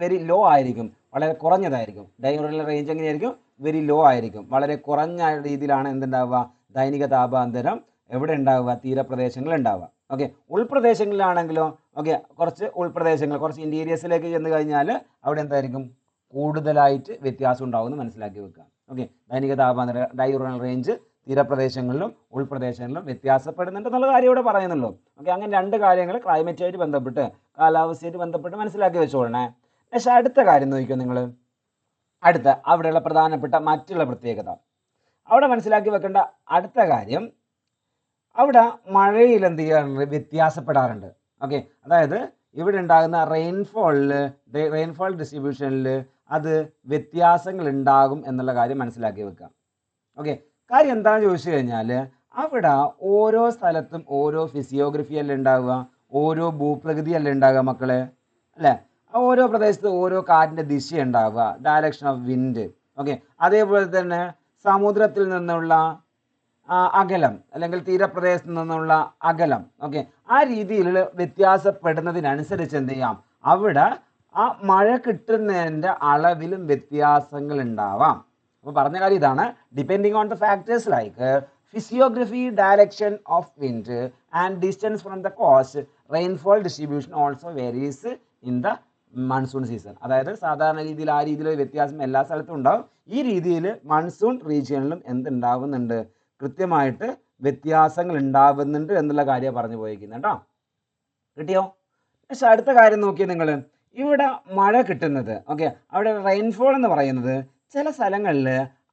വെരി ലോ ആയിരിക്കും, വളരെ കുറഞ്ഞതായിരിക്കും. ഡയൂറനൽ റേഞ്ച് എങ്ങനെയായിരിക്കും? വെരി ലോ ആയിരിക്കും, വളരെ കുറഞ്ഞ രീതിയിലാണ് എന്തുണ്ടാവുക? ദൈനിക താപാന്തരം എവിടെ ഉണ്ടാവുക? തീരപ്രദേശങ്ങളിൽ ഉണ്ടാവുക. ഓക്കെ, ഉൾപ്രദേശങ്ങളിലാണെങ്കിലോ ഓക്കെ, കുറച്ച് ഇൻറ്റീരിയസിലേക്ക് ചെന്ന് കഴിഞ്ഞാൽ അവിടെ എന്തായിരിക്കും? കൂടുതലായിട്ട് വ്യത്യാസം ഉണ്ടാവുമെന്ന് മനസ്സിലാക്കി വെക്കുക. ഓക്കെ, ദൈനിക താപാന്തര ഡയൂറനൽ റേഞ്ച് തീരപ്രദേശങ്ങളിലും ഉൾപ്രദേശങ്ങളിലും വ്യത്യാസപ്പെടുന്നുണ്ട് എന്നുള്ള കാര്യം ഇവിടെ പറയുന്നുള്ളൂ. ഓക്കെ, അങ്ങനെ രണ്ട് കാര്യങ്ങൾ ക്ലൈമറ്റുമായിട്ട് ബന്ധപ്പെട്ട്, കാലാവസ്ഥയായിട്ട് ബന്ധപ്പെട്ട് മനസ്സിലാക്കി വെച്ചോളണേ. പക്ഷേ അടുത്ത കാര്യം നോക്കിക്കോ നിങ്ങൾ. അവിടെയുള്ള പ്രധാനപ്പെട്ട മറ്റുള്ള പ്രത്യേകത, അവിടെ മനസ്സിലാക്കി വെക്കേണ്ട അടുത്ത കാര്യം, അവിടെ മഴയിൽ എന്ത് ചെയ്യാറുണ്ട്, വ്യത്യാസപ്പെടാറുണ്ട്. ഓക്കെ, അതായത് ഇവിടെ ഉണ്ടാകുന്ന റെയിൻഫോൾ ഡിസ്ട്രിബ്യൂഷനിൽ അത് വ്യത്യാസങ്ങൾ ഉണ്ടാകും എന്നുള്ള കാര്യം മനസ്സിലാക്കി വെക്കുക. ഓക്കെ, കാര്യം എന്താണെന്ന് ചോദിച്ചു കഴിഞ്ഞാൽ അവിടെ ഓരോ സ്ഥലത്തും ഓരോ ഫിസിയോഗ്രഫി അല്ലേ ഉണ്ടാവുക, ഓരോ ഭൂപ്രകൃതി അല്ലേ ഉണ്ടാകുക മക്കളെ, അല്ലേ? ഓരോ പ്രദേശത്ത് ഓരോ കാറ്റിൻ്റെ ദിശ ഉണ്ടാവുക, ഡയറക്ഷൻ ഓഫ് വിൻഡ്. ഓക്കെ, അതേപോലെ തന്നെ സമുദ്രത്തിൽ നിന്നുള്ള അകലം അല്ലെങ്കിൽ തീരപ്രദേശത്ത് നിന്നുള്ള അകലം. ഓക്കെ, ആ രീതിയിൽ വ്യത്യാസപ്പെടുന്നതിനനുസരിച്ച് എന്ത് ചെയ്യാം, അവിടെ ആ മഴ കിട്ടുന്നതിൻ്റെ അളവിലും വ്യത്യാസങ്ങൾ ഉണ്ടാവാം. അപ്പോൾ പറഞ്ഞ കാര്യം ഇതാണ്, depending on the factors like physiography, direction of wind and distance from the cost, rainfall distribution also varies in the monsoon season. അതായത് സാധാരണ രീതിയിൽ ആ രീതിയിലുള്ള വ്യത്യാസം എല്ലാ സ്ഥലത്തും ഉണ്ടാവും. ഈ രീതിയിൽ മൺസൂൺ റീജിയനിലും എന്തുണ്ടാവുന്നുണ്ട്, കൃത്യമായിട്ട് വ്യത്യാസങ്ങൾ ഉണ്ടാവുന്നുണ്ട് എന്നുള്ള കാര്യം പറഞ്ഞു പോയിരിക്കുന്നത് കേട്ടോ. കിട്ടിയോ? പക്ഷെ അടുത്ത കാര്യം നോക്കിയാൽ നിങ്ങൾ, ഇവിടെ മഴ കിട്ടുന്നത്, ഓക്കെ, അവിടെ റെയിൻഫോൾ എന്ന് പറയുന്നത് ചില സ്ഥലങ്ങളിൽ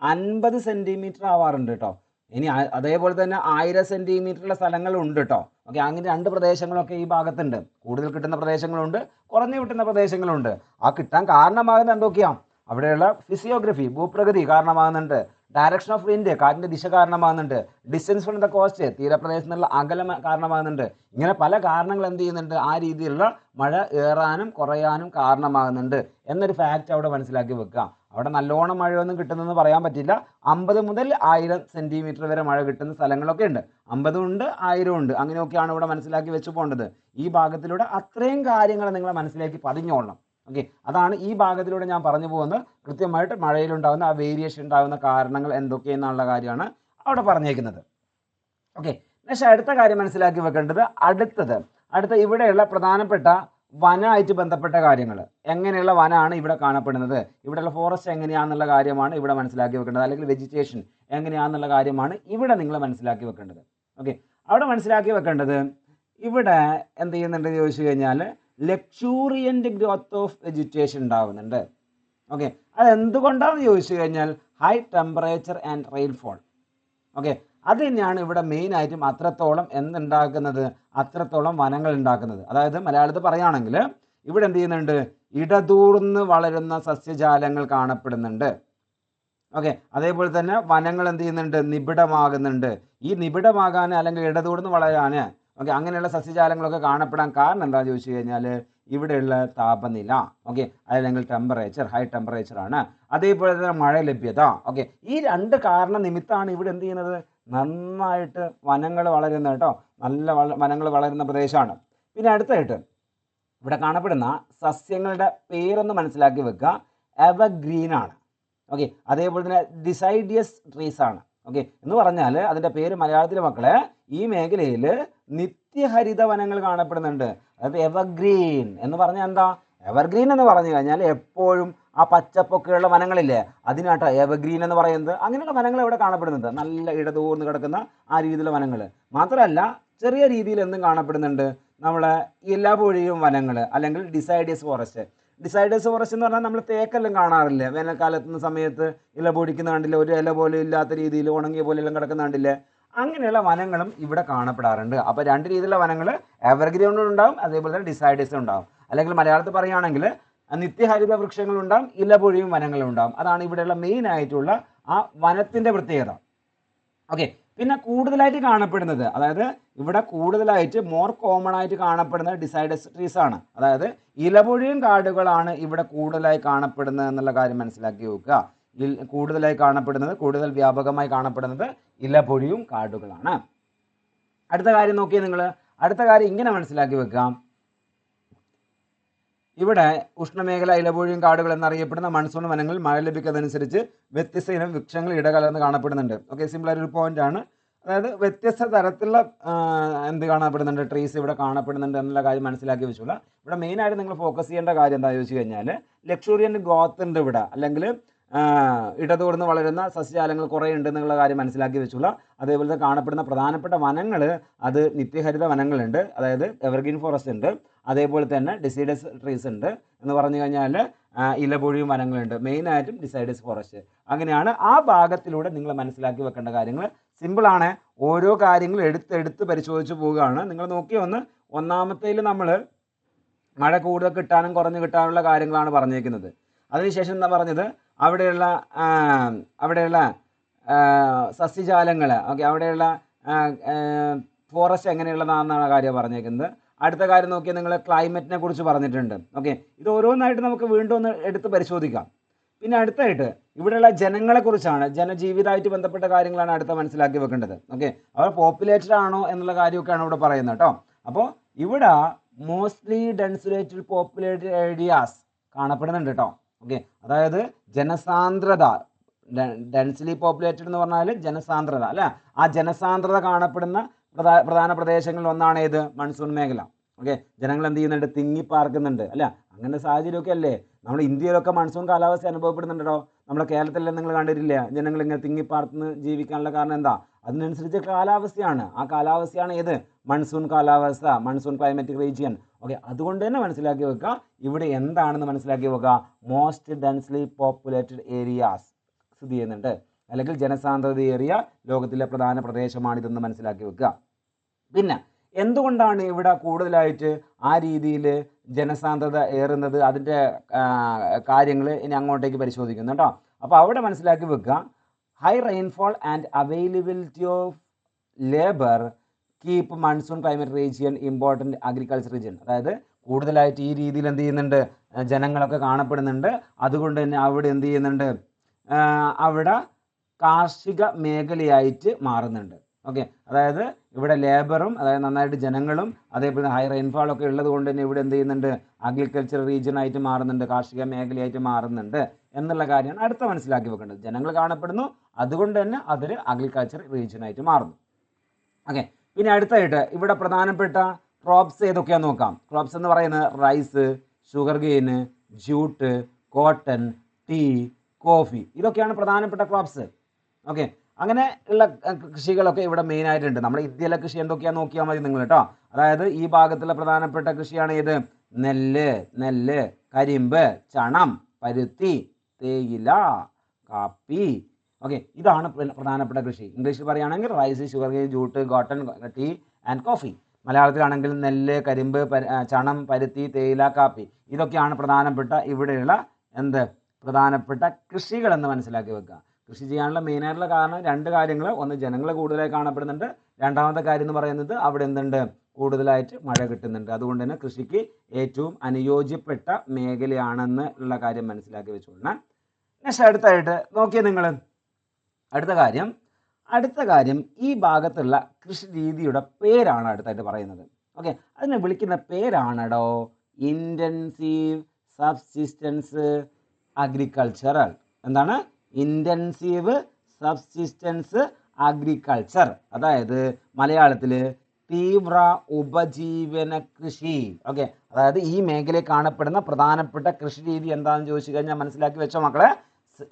50 സെൻറ്റിമീറ്റർ ആവാറുണ്ട് കേട്ടോ. ഇനി അതേപോലെ തന്നെ 1000 സെൻറ്റിമീറ്ററുള്ള സ്ഥലങ്ങളുണ്ട് കേട്ടോ. ഓക്കെ, അങ്ങനെ 2 പ്രദേശങ്ങളൊക്കെ ഈ ഭാഗത്തുണ്ട്. കൂടുതൽ കിട്ടുന്ന പ്രദേശങ്ങളുണ്ട്, കുറഞ്ഞു കിട്ടുന്ന പ്രദേശങ്ങളുണ്ട്. ആ കിട്ടാൻ കാരണമാകുന്ന എന്തൊക്കെയാണ്, അവിടെയുള്ള ഫിസിയോഗ്രഫി, ഭൂപ്രകൃതി കാരണമാകുന്നുണ്ട്, ഡയറക്ഷൻ ഓഫ് വിൻഡ്, കാറ്റിൻ്റെ ദിശ കാരണമാകുന്നുണ്ട്, ഡിസ്റ്റൻസ് ഫ്രം ദ കോസ്റ്റ്, തീരപ്രദേശത്ത് നിന്നുള്ള അകലം കാരണമാകുന്നുണ്ട്. ഇങ്ങനെ പല കാരണങ്ങൾ എന്ത് ചെയ്യുന്നുണ്ട്, ആ രീതിയിലുള്ള മഴ ഏറാനും കുറയാനും കാരണമാകുന്നുണ്ട് എന്നൊരു ഫാക്റ്റ് അവിടെ മനസ്സിലാക്കി വെക്കുക. അവിടെ നല്ലോണം മഴയൊന്നും കിട്ടുന്നതെന്ന് പറയാൻ പറ്റില്ല. 50 മുതൽ 1000 സെൻറ്റിമീറ്റർ വരെ മഴ കിട്ടുന്ന സ്ഥലങ്ങളൊക്കെ ഉണ്ട്. 50 ഉണ്ട്, 1000 ഉണ്ട്, അങ്ങനെയൊക്കെയാണ് ഇവിടെ മനസ്സിലാക്കി വെച്ച് പോകേണ്ടത്. ഈ ഭാഗത്തിലൂടെ അത്രയും കാര്യങ്ങൾ നിങ്ങൾ മനസ്സിലാക്കി പതിഞ്ഞോളണം. ഓക്കെ, അതാണ് ഈ ഭാഗത്തിലൂടെ ഞാൻ പറഞ്ഞു പോകുന്നത്. കൃത്യമായിട്ട് മഴയിലുണ്ടാകുന്ന ആ വേരിയേഷൻ ഉണ്ടാകുന്ന കാരണങ്ങൾ എന്തൊക്കെയെന്നുള്ള കാര്യമാണ് അവിടെ പറഞ്ഞേക്കുന്നത്. ഓക്കെ, പക്ഷേ അടുത്ത കാര്യം മനസ്സിലാക്കി വെക്കേണ്ടത്, അടുത്ത ഇവിടെയുള്ള പ്രധാനപ്പെട്ട വനമായിട്ട് ബന്ധപ്പെട്ട കാര്യങ്ങൾ. എങ്ങനെയുള്ള വനമാണ് ഇവിടെ കാണപ്പെടുന്നത്, ഇവിടെയുള്ള ഫോറസ്റ്റ് എങ്ങനെയാണെന്നുള്ള കാര്യമാണ് ഇവിടെ മനസ്സിലാക്കി വെക്കേണ്ടത്, അല്ലെങ്കിൽ വെജിറ്റേഷൻ എങ്ങനെയാണെന്നുള്ള കാര്യമാണ് ഇവിടെ നിങ്ങൾ മനസ്സിലാക്കി വെക്കേണ്ടത്. ഓക്കെ, അവിടെ മനസ്സിലാക്കി വെക്കേണ്ടത്, ഇവിടെ എന്ത് ചെയ്യുന്നുണ്ടെന്ന് ചോദിച്ചു കഴിഞ്ഞാൽ ലക്ഷൂറിയൻ്റ് ഗ്രോത്ത് ഓഫ് വെജിറ്റേഷൻ ഉണ്ടാവുന്നുണ്ട്. ഓക്കെ, അതെന്തുകൊണ്ടാണെന്ന് ചോദിച്ചു കഴിഞ്ഞാൽ high temperature and rainfall. Okay, അത് തന്നെയാണ് ഇവിടെ മെയിനായിട്ടും അത്രത്തോളം എന്തുണ്ടാക്കുന്നത്, അത്രത്തോളം വനങ്ങൾ ഉണ്ടാക്കുന്നത്. അതായത് മലയാളത്തിൽ പറയുകയാണെങ്കിൽ ഇവിടെ എന്ത് ചെയ്യുന്നുണ്ട്, ഇടതൂർന്ന് വളരുന്ന സസ്യജാലങ്ങൾ കാണപ്പെടുന്നുണ്ട്. ഓക്കെ, അതേപോലെ തന്നെ വനങ്ങൾ എന്ത് ചെയ്യുന്നുണ്ട്, നിബിഡമാകുന്നുണ്ട്. ഈ നിബിഡമാകാൻ അല്ലെങ്കിൽ ഇടതൂർന്ന് വളരാൻ, ഓക്കെ, അങ്ങനെയുള്ള സസ്യജാലങ്ങളൊക്കെ കാണപ്പെടാൻ കാരണം എന്താണെന്ന് ചോദിച്ചു കഴിഞ്ഞാൽ ഇവിടെയുള്ള താപനില, ഓക്കെ, അല്ലെങ്കിൽ ടെമ്പറേച്ചർ, ഹൈ ടെമ്പറേച്ചർ ആണ്. അതേപോലെ തന്നെ മഴ ലഭ്യത. ഓക്കെ, ഈ 2 കാരണം നിമിത്തമാണ് ഇവിടെ എന്ത് ചെയ്യുന്നത്, നന്നായിട്ട് വനങ്ങൾ വളരുന്നത് കേട്ടോ. നല്ല വനങ്ങൾ വളരുന്ന പ്രദേശമാണ്. പിന്നെ അടുത്തായിട്ട് ഇവിടെ കാണപ്പെടുന്ന സസ്യങ്ങളുടെ പേരൊന്ന് മനസ്സിലാക്കി വെക്കുക, എവർഗ്രീൻ ആണ്. ഓക്കെ, അതേപോലെ തന്നെ ഡിസൈഡിയസ് ട്രീസ് ആണ്. ഓക്കെ, എന്ന് പറഞ്ഞാൽ അതിൻ്റെ പേര് മലയാളത്തിലെ മക്കളെ, ഈ മേഖലയിൽ നിത്യഹരിത വനങ്ങൾ കാണപ്പെടുന്നുണ്ട്. അതായത് എവർഗ്രീൻ എന്ന് പറഞ്ഞാൽ എന്താ, എവർഗ്രീൻ എന്ന് പറഞ്ഞു കഴിഞ്ഞാൽ എപ്പോഴും ആ പച്ചപ്പൊക്കെയുള്ള വനങ്ങളില്ലേ, അതിനാട്ടോ എവർഗ്രീൻ എന്ന് പറയുന്നത്. അങ്ങനെയുള്ള വനങ്ങൾ ഇവിടെ കാണപ്പെടുന്നുണ്ട്, നല്ല ഇടതൂർന്ന് കിടക്കുന്ന ആ രീതിയിലുള്ള വനങ്ങൾ. മാത്രമല്ല ചെറിയ രീതിയിൽ എന്തും കാണപ്പെടുന്നുണ്ട്, നമ്മളെ ഇലപൊഴിയും വനങ്ങൾ അല്ലെങ്കിൽ ഡിസൈഡിയസ് ഫോറസ്റ്റ്. ഡിസൈഡേഴ്സ് ഫോറസ്റ്റ് എന്ന് പറഞ്ഞാൽ നമ്മൾ തേക്കെല്ലാം കാണാറില്ലേ, വേനൽക്കാലത്തുന്ന സമയത്ത് ഇല പൊടിക്കുന്ന കണ്ടില്ലേ, ഒരു ഇല പോലും ഇല്ലാത്ത രീതിയിൽ ഉണങ്ങിയ പോലെ എല്ലാം കിടക്കുന്ന കണ്ടില്ലേ, അങ്ങനെയുള്ള വനങ്ങളും ഇവിടെ കാണപ്പെടാറുണ്ട്. അപ്പോൾ 2 രീതിയിലുള്ള വനങ്ങൾ, എവർഗ്രീൻ ഉണ്ടാവും, അതേപോലെ തന്നെ ഡിസൈഡേഴ്സ് ഉണ്ടാവും. അല്ലെങ്കിൽ മലയാളത്തിൽ പറയുകയാണെങ്കിൽ നിത്യഹരിത വൃക്ഷങ്ങളുണ്ടാവും, ഇലപൊഴിയും വനങ്ങളുണ്ടാവും. അതാണ് ഇവിടെയുള്ള മെയിൻ ആയിട്ടുള്ള ആ വനത്തിൻ്റെ പ്രത്യേകത. ഓക്കെ, പിന്നെ കൂടുതലായിട്ട് കാണപ്പെടുന്നത്, അതായത് ഇവിടെ കൂടുതലായിട്ട് മോർ കോമൺ ആയിട്ട് കാണപ്പെടുന്നത് ഡിസൈഡസ് ട്രീസ് ആണ്. അതായത് ഇലപൊഴിയും കാടുകളാണ് ഇവിടെ കൂടുതലായി കാണപ്പെടുന്നത് എന്നുള്ള കാര്യം മനസ്സിലാക്കി വെക്കുക. കൂടുതലായി കാണപ്പെടുന്നത്, കൂടുതൽ വ്യാപകമായി കാണപ്പെടുന്നത് ഇലപൊഴിയും കാടുകളാണ്. അടുത്ത കാര്യം നോക്കിയാൽ നിങ്ങൾ, അടുത്ത കാര്യം ഇങ്ങനെ മനസ്സിലാക്കി വെക്കാം, ഇവിടെ ഉഷ്ണമേഖല ഇലപൊഴിയും കാടുകൾ എന്നറിയപ്പെടുന്ന മൺസൂൺ വനങ്ങളിൽ മഴ ലഭിക്കുന്നതനുസരിച്ച് വ്യത്യസ്ത ഇനം വൃക്ഷങ്ങൾ ഇടകലർന്ന് കാണപ്പെടുന്നുണ്ട്. ഓക്കെ, സിമ്പിളായൊരു പോയിന്റ് ആണ്. അതായത് വ്യത്യസ്ത തരത്തിലുള്ള എന്ത് കാണപ്പെടുന്നുണ്ട്, ട്രീസ് ഇവിടെ കാണപ്പെടുന്നുണ്ട് എന്നുള്ള കാര്യം മനസ്സിലാക്കി വെച്ചുള്ള. ഇവിടെ മെയിനായിട്ട് നിങ്ങൾ ഫോക്കസ് ചെയ്യേണ്ട കാര്യം എന്താണെന്ന് ചോദിച്ചു കഴിഞ്ഞാൽ ലക്ഷൂറിയൻ്റ് ഗ്രോത്ത് ഉണ്ട് ഇവിടെ, അല്ലെങ്കിൽ ഇടതൂർന്ന് വളരുന്ന സസ്യജാലങ്ങൾ കുറേ ഉണ്ട് എന്നുള്ള കാര്യം മനസ്സിലാക്കി വെച്ചുള്ള. അതേപോലെ കാണപ്പെടുന്ന പ്രധാനപ്പെട്ട വനങ്ങൾ, അത് നിത്യഹരിത വനങ്ങളുണ്ട്, അതായത് എവർഗ്രീൻ ഫോറസ്റ്റ് ഉണ്ട്, അതേപോലെ തന്നെ ഡിസൈഡസ് ട്രീസ് ഉണ്ട്. എന്ന് പറഞ്ഞു കഴിഞ്ഞാൽ ഇലപൊഴിയും വനങ്ങളുണ്ട്. മെയിനായിട്ടും ഡിസൈഡസ് ഫോറസ്റ്റ്. അങ്ങനെയാണ് ആ ഭാഗത്തിലൂടെ നിങ്ങൾ മനസ്സിലാക്കി വെക്കേണ്ട കാര്യങ്ങൾ. സിമ്പിളാണ്. ഓരോ കാര്യങ്ങളും എടുത്ത് പരിശോധിച്ച് പോവുകയാണ്. നിങ്ങൾ നോക്കിയ ഒന്നാമത്തേൽ നമ്മൾ മഴ കൂടുതൽ കിട്ടാനും കുറഞ്ഞു കിട്ടാനുള്ള കാര്യങ്ങളാണ് പറഞ്ഞേക്കുന്നത്. അതിനുശേഷം എന്താ പറഞ്ഞത്, അവിടെയുള്ള സസ്യജാലങ്ങൾ, ഓക്കെ, അവിടെയുള്ള ഫോറസ്റ്റ് എങ്ങനെയുള്ളതാണെന്നാണ് കാര്യം പറഞ്ഞേക്കുന്നത്. അടുത്ത കാര്യം നോക്കിയാൽ നിങ്ങൾ ക്ലൈമറ്റിനെ കുറിച്ച് പറഞ്ഞിട്ടുണ്ട്. ഓക്കെ, ഇത് ഓരോന്നായിട്ട് നമുക്ക് വീണ്ടും ഒന്ന് എടുത്ത് പരിശോധിക്കാം. പിന്നെ അടുത്തായിട്ട് ഇവിടെയുള്ള ജനങ്ങളെക്കുറിച്ചാണ്, ജനജീവിതമായിട്ട് ബന്ധപ്പെട്ട കാര്യങ്ങളാണ് അടുത്ത മനസ്സിലാക്കി വെക്കേണ്ടത്. ഓക്കെ, അവർ പോപ്പുലേറ്റഡ് ആണോ എന്നുള്ള കാര്യമൊക്കെയാണ് ഇവിടെ പറയുന്നത് കേട്ടോ. അപ്പോൾ ഇവിടെ മോസ്റ്റ്ലി ഡെൻസിലേറ്റഡ് പോപ്പുലേറ്റഡ് ഏരിയാസ് കാണപ്പെടുന്നുണ്ട് കേട്ടോ. ഓക്കെ, അതായത് ജനസാന്ദ്രത, ഡെൻസിലി പോപ്പുലേറ്റഡ് എന്ന് പറഞ്ഞാൽ ജനസാന്ദ്രത അല്ല, ആ ജനസാന്ദ്രത കാണപ്പെടുന്ന പ്രധാന പ്രദേശങ്ങളിൽ ഒന്നാണ് ഏത്, മൺസൂൺ മേഖല. ഓക്കെ, ജനങ്ങൾ എന്ത് ചെയ്യുന്നുണ്ട്, തിങ്ങിപ്പാർക്കുന്നുണ്ട് അല്ല, അങ്ങനെ സാഹചര്യമൊക്കെ അല്ലേ. നമ്മുടെ ഇന്ത്യയിലൊക്കെ മൺസൂൺ കാലാവസ്ഥ അനുഭവപ്പെടുന്നുണ്ടോ. നമ്മുടെ കേരളത്തിലെല്ലാം നിങ്ങൾ കണ്ടിട്ടില്ല ജനങ്ങൾ ഇങ്ങനെ തിങ്ങിപ്പാർന്ന് ജീവിക്കാനുള്ള കാരണം എന്താ, അതിനനുസരിച്ച് കാലാവസ്ഥയാണ്. ആ കാലാവസ്ഥയാണ് ഏത്, മൺസൂൺ കാലാവസ്ഥ, മൺസൂൺ ക്ലൈമറ്റിക് റീജിയൻ. ഓക്കെ, അതുകൊണ്ട് തന്നെ മനസ്സിലാക്കി വെക്കുക, ഇവിടെ എന്താണെന്ന് മനസ്സിലാക്കി വെക്കുക, മോസ്റ്റ് ഡെൻസ്ലി പോപ്പുലേറ്റഡ് ഏരിയാസ് സ്ഥിതി ചെയ്യുന്നുണ്ട്, അല്ലെങ്കിൽ ജനസാന്ദ്രതയേറിയ ലോകത്തിലെ പ്രധാന പ്രദേശമാണിതെന്ന് മനസ്സിലാക്കി വെക്കുക. പിന്നെ എന്തുകൊണ്ടാണ് ഇവിടെ കൂടുതലായിട്ട് ആ രീതിയിൽ ജനസാന്ദ്രത ഏറുന്നത്, അതിൻ്റെ കാര്യങ്ങൾ ഇനി അങ്ങോട്ടേക്ക് പരിശോധിക്കുന്നു കേട്ടോ. അപ്പോൾ അവിടെ മനസ്സിലാക്കി വെക്കുക, high rainfall and availability of labour keep monsoon climate region important agriculture region. അതായത് കൂടുതലായിട്ട് ഈ രീതിയിൽ എന്ത് ചെയ്യുന്നുണ്ട്, ജനങ്ങളൊക്കെ കാണപ്പെടുന്നുണ്ട്. അതുകൊണ്ട് തന്നെ അവിടെ എന്ത് ചെയ്യുന്നുണ്ട്, അവിടെ കാർഷിക മേഖലയായിട്ട് മാറുന്നുണ്ട്. ഓക്കെ, അതായത് ഇവിടെ ലേബറും, അതായത് നന്നായിട്ട് ജനങ്ങളും, അതേപോലെ ഹൈ റെയിൻഫാളൊക്കെ ഉള്ളത് കൊണ്ട് തന്നെ ഇവിടെ എന്ത് ചെയ്യുന്നുണ്ട്, അഗ്രികൾച്ചർ റീജിയൻ ആയിട്ട് മാറുന്നുണ്ട്, കാർഷിക മേഖലയായിട്ട് മാറുന്നുണ്ട് എന്നുള്ള കാര്യമാണ് അടുത്ത മനസ്സിലാക്കി വെക്കേണ്ടത്. ജനങ്ങൾ കാണപ്പെടുന്നു, അതുകൊണ്ട് തന്നെ അതൊരു അഗ്രികൾച്ചർ റീജിയൻ ആയിട്ട് മാറുന്നു. ഓക്കെ, പിന്നെ അടുത്തായിട്ട് ഇവിടെ പ്രധാനപ്പെട്ട ക്രോപ്സ് ഏതൊക്കെയാണെന്ന് നോക്കാം. ക്രോപ്സ് എന്ന് പറയുന്നത് rice, sugarcane, jute, cotton, tea, coffee, ഇതൊക്കെയാണ് പ്രധാനപ്പെട്ട ക്രോപ്സ്. ഓക്കെ, അങ്ങനെ ഉള്ള കൃഷികളൊക്കെ ഇവിടെ മെയിൻ ആയിട്ടുണ്ട്. നമ്മുടെ ഇന്ത്യയിലെ കൃഷി എന്തൊക്കെയാണെന്ന് നോക്കിയാൽ മതി നിങ്ങൾ കേട്ടോ. അതായത് ഈ ഭാഗത്തുള്ള പ്രധാനപ്പെട്ട കൃഷിയാണ് ഏത്, നെല്ല്, കരിമ്പ്, ചണം, പരുത്തി, തേയില, കാപ്പി. ഓക്കെ, ഇതാണ് പ്രധാനപ്പെട്ട കൃഷി. ഇംഗ്ലീഷിൽ പറയുകയാണെങ്കിൽ rice, sugarcane, jute, cotton, tea and coffee. മലയാളത്തിലാണെങ്കിൽ നെല്ല്, കരിമ്പ്, ചണം, പരുത്തി, തേയില, കാപ്പി. ഇതൊക്കെയാണ് പ്രധാനപ്പെട്ട ഇവിടെയുള്ള പ്രധാനപ്പെട്ട കൃഷികളെന്ന് മനസ്സിലാക്കി വെക്കുക. കൃഷി ചെയ്യാനുള്ള മെയിനായിട്ടുള്ള കാരണം രണ്ട് കാര്യങ്ങൾ. ഒന്ന്, ജനങ്ങൾ കൂടുതലായി കാണപ്പെടുന്നുണ്ട്. രണ്ടാമത്തെ കാര്യം എന്ന് പറയുന്നത് അവിടെ എന്തുണ്ട്, കൂടുതലായിട്ട് മഴ കിട്ടുന്നുണ്ട്. അതുകൊണ്ട് തന്നെ കൃഷിക്ക് ഏറ്റവും അനുയോജ്യപ്പെട്ട മേഖലയാണെന്ന് ഉള്ള കാര്യം മനസ്സിലാക്കി വെച്ചുകൊള്ളണം. നെക്സ്റ്റ് അടുത്തായിട്ട് നോക്കിയാൽ നിങ്ങൾ അടുത്ത കാര്യം ഈ ഭാഗത്തുള്ള കൃഷി രീതിയുടെ പേരാണ് അടുത്തായിട്ട് പറയുന്നത്. ഓക്കെ, അതിനെ വിളിക്കുന്ന പേരാണോ ഇൻറ്റൻസീവ് സബ്സിസ്റ്റൻസ് അഗ്രികൾച്ചറൽ. എന്താണ്, ഇൻറ്റൻസീവ് സബ്സിസ്റ്റൻസ് അഗ്രികൾച്ചർ, അതായത് മലയാളത്തിൽ തീവ്ര ഉപജീവന കൃഷി. ഓക്കെ, അതായത് ഈ മേഖലയിൽ കാണപ്പെടുന്ന പ്രധാനപ്പെട്ട കൃഷി രീതി എന്താണെന്ന് ചോദിച്ചു കഴിഞ്ഞാൽ മനസ്സിലാക്കി വെച്ചോ മക്കളെ,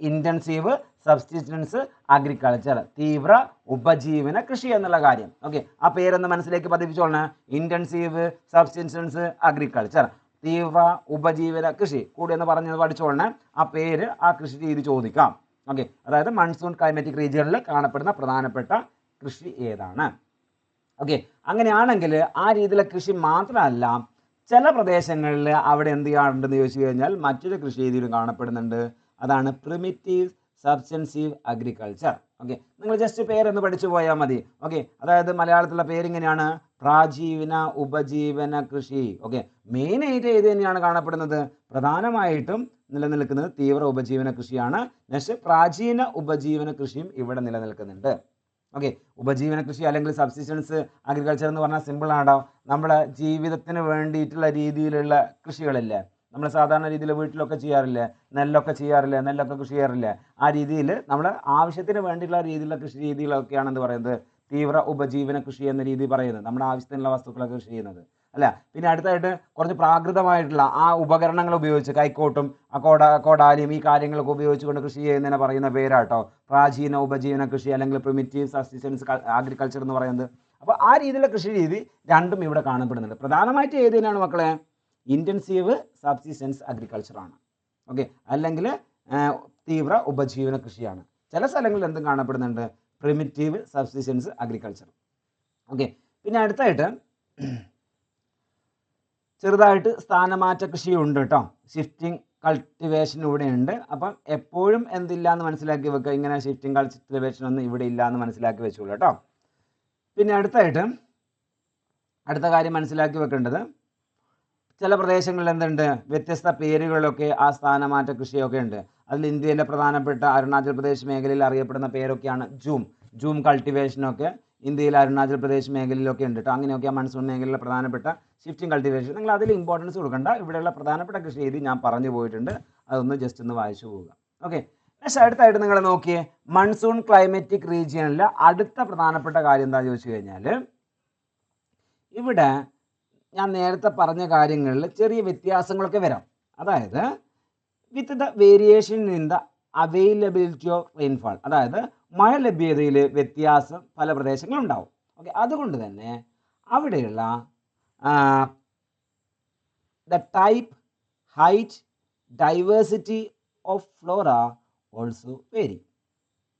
ഇൻറ്റൻസീവ് സബ്സിസ്റ്റൻസ് അഗ്രികൾച്ചർ, തീവ്ര ഉപജീവന കൃഷി എന്നുള്ള കാര്യം. ഓക്കെ, ആ പേരൊന്ന് മനസ്സിലേക്ക് പതിപ്പിച്ചോളണം, ഇൻറ്റൻസീവ് സബ്സിസ്റ്റൻസ് അഗ്രികൾച്ചർ, തീവ്ര ഉപജീവന കൃഷി. കൂടി എന്ന് പറഞ്ഞത് പഠിച്ചോളണം. ആ പേര്, ആ കൃഷി രീതി ചോദിക്കാം. ഓക്കെ, അതായത് മൺസൂൺ ക്ലൈമാറ്റിക് റീജിയനിൽ കാണപ്പെടുന്ന പ്രധാനപ്പെട്ട കൃഷി ഏതാണ്. ഓക്കെ, അങ്ങനെയാണെങ്കിൽ ആ രീതിയിലെ കൃഷി മാത്രമല്ല, ചില പ്രദേശങ്ങളിൽ അവിടെ എന്ത് ചെയ്യാറുണ്ടെന്ന് ചോദിച്ചു കഴിഞ്ഞാൽ മറ്റൊരു കൃഷി രീതിയിലും കാണപ്പെടുന്നുണ്ട്. അതാണ് പ്രിമിറ്റീവ് സബ്സ്റ്റൻസീവ് അഗ്രികൾച്ചർ. ഓക്കെ, നിങ്ങൾ ജസ്റ്റ് പേരൊന്ന് പഠിച്ചു പോയാൽ മതി. ഓക്കെ, അതായത് മലയാളത്തിലുള്ള പേരിങ്ങനെയാണ്, പ്രാചീന ഉപജീവന കൃഷി. ഓക്കെ, മെയിനായിട്ട് ഇത് തന്നെയാണ് കാണപ്പെടുന്നത്. പ്രധാനമായിട്ടും നിലനിൽക്കുന്നത് തീവ്ര ഉപജീവന കൃഷിയാണ്. നെക്സ്റ്റ് പ്രാചീന ഉപജീവന കൃഷിയും ഇവിടെ നിലനിൽക്കുന്നുണ്ട്. ഓക്കെ, ഉപജീവന കൃഷി അല്ലെങ്കിൽ സബ്സിസ്റ്റൻസ് അഗ്രികൾച്ചർ എന്ന് പറഞ്ഞാൽ സിമ്പിൾ ആണോ, നമ്മുടെ ജീവിതത്തിന് വേണ്ടിയിട്ടുള്ള രീതിയിലുള്ള കൃഷികളില്ലേ, നമ്മൾ സാധാരണ രീതിയിൽ വീട്ടിലൊക്കെ ചെയ്യാറില്ലേ, നെല്ലൊക്കെ കൃഷി ചെയ്യാറില്ലേ, ആ രീതിയിൽ നമ്മൾ ആവശ്യത്തിന് വേണ്ടിയുള്ള രീതിയിലുള്ള കൃഷി രീതികളൊക്കെയാണ് എന്ത് പറയുന്നത്, തീവ്ര ഉപജീവന കൃഷി എന്ന രീതി പറയുന്നത്. നമ്മുടെ ആവശ്യത്തിനുള്ള വസ്തുക്കളൊക്കെ കൃഷി ചെയ്യുന്നത് അല്ല. പിന്നെ അടുത്തായിട്ട് കുറച്ച് പ്രാകൃതമായിട്ടുള്ള ആ ഉപകരണങ്ങൾ ഉപയോഗിച്ച് കൈക്കോട്ടും കോടാലിയും ഈ കാര്യങ്ങളൊക്കെ ഉപയോഗിച്ചുകൊണ്ട് കൃഷി ചെയ്യുന്നതിനെ പറയുന്ന പേരാട്ടോ പ്രാചീന ഉപജീവന കൃഷി അല്ലെങ്കിൽ പ്രിമിറ്റീവ് സബ്സിസ്റ്റൻസ് അഗ്രികൾച്ചർ എന്ന് പറയുന്നത്. അപ്പോൾ ആ രീതിയിലുള്ള കൃഷി രീതി രണ്ടും ഇവിടെ കാണപ്പെടുന്നുണ്ട്. പ്രധാനമായിട്ട് ഏതിനാണ് മക്കളെ, ഇൻറ്റൻസീവ് സബ്സിസ്റ്റൻസ് അഗ്രികൾച്ചറാണ്. ഓക്കെ, അല്ലെങ്കിൽ തീവ്ര ഉപജീവന കൃഷിയാണ്. ചില സ്ഥലങ്ങളിൽ എന്തും കാണപ്പെടുന്നുണ്ട്, പ്രിമിറ്റീവ് സബ്സിസ്റ്റൻസ് അഗ്രികൾച്ചർ. ഓക്കെ, പിന്നെ അടുത്തായിട്ട് ചെറുതായിട്ട് സ്ഥാനമാറ്റ കൃഷിയുണ്ട് കേട്ടോ, ഷിഫ്റ്റിംഗ് കൾട്ടിവേഷൻ ഇവിടെ ഉണ്ട്. അപ്പം എപ്പോഴും എന്തില്ല എന്ന് മനസ്സിലാക്കി വെക്കുക, ഇങ്ങനെ ഷിഫ്റ്റിംഗ് കൾട്ടിവേഷൻ ഒന്നും ഇവിടെ ഇല്ല എന്ന് മനസ്സിലാക്കി വെച്ചോളൂ കേട്ടോ. പിന്നെ അടുത്ത കാര്യം മനസ്സിലാക്കി വെക്കേണ്ടത്, ചില പ്രദേശങ്ങളിൽ എന്തുണ്ട്, വ്യത്യസ്ത പേരുകളൊക്കെ ആ സ്ഥാനമാറ്റ കൃഷിയൊക്കെ ഉണ്ട്. അതിൽ ഇന്ത്യയിലെ പ്രധാനപ്പെട്ട അരുണാചൽ പ്രദേശ് മേഖലയിൽ അറിയപ്പെടുന്ന പേരൊക്കെയാണ് ജൂം കൾട്ടിവേഷനൊക്കെ ഇന്ത്യയിലെ അരുണാചൽ പ്രദേശ് മേഖലയിലൊക്കെ ഉണ്ട് കേട്ടോ. അങ്ങനെയൊക്കെ മൺസൂൺ മേഖലയിലെ പ്രധാനപ്പെട്ട ഷിഫ്റ്റിംഗ് കൾട്ടിവേഷൻ. നിങ്ങൾ അതിൽ ഇമ്പോർട്ടൻസ് കൊടുക്കണ്ട, ഇവിടെയുള്ള പ്രധാനപ്പെട്ട കൃഷി രീതി ഞാൻ പറഞ്ഞു പോയിട്ടുണ്ട്, അതൊന്ന് ജസ്റ്റ് ഒന്ന് വായിച്ചു പോവുക. ഓക്കെ, പക്ഷേ അടുത്തായിട്ട് നിങ്ങൾ നോക്കിയേ, മൺസൂൺ ക്ലൈമറ്റിക് റീജിയനിലെ അടുത്ത പ്രധാനപ്പെട്ട കാര്യം എന്താണെന്ന് ചോദിച്ചു കഴിഞ്ഞാൽ, ഇവിടെ ഞാൻ നേരത്തെ പറഞ്ഞ കാര്യങ്ങളിൽ ചെറിയ വ്യത്യാസങ്ങളൊക്കെ വരാം. അതായത് with the variation in the availability of rainfall, അതായത് മഴ ലഭ്യതയിൽ വ്യത്യാസം പല പ്രദേശങ്ങളുണ്ടാവും. ഓക്കെ, അതുകൊണ്ട് തന്നെ അവിടെയുള്ള the type, height, diversity of flora also vary.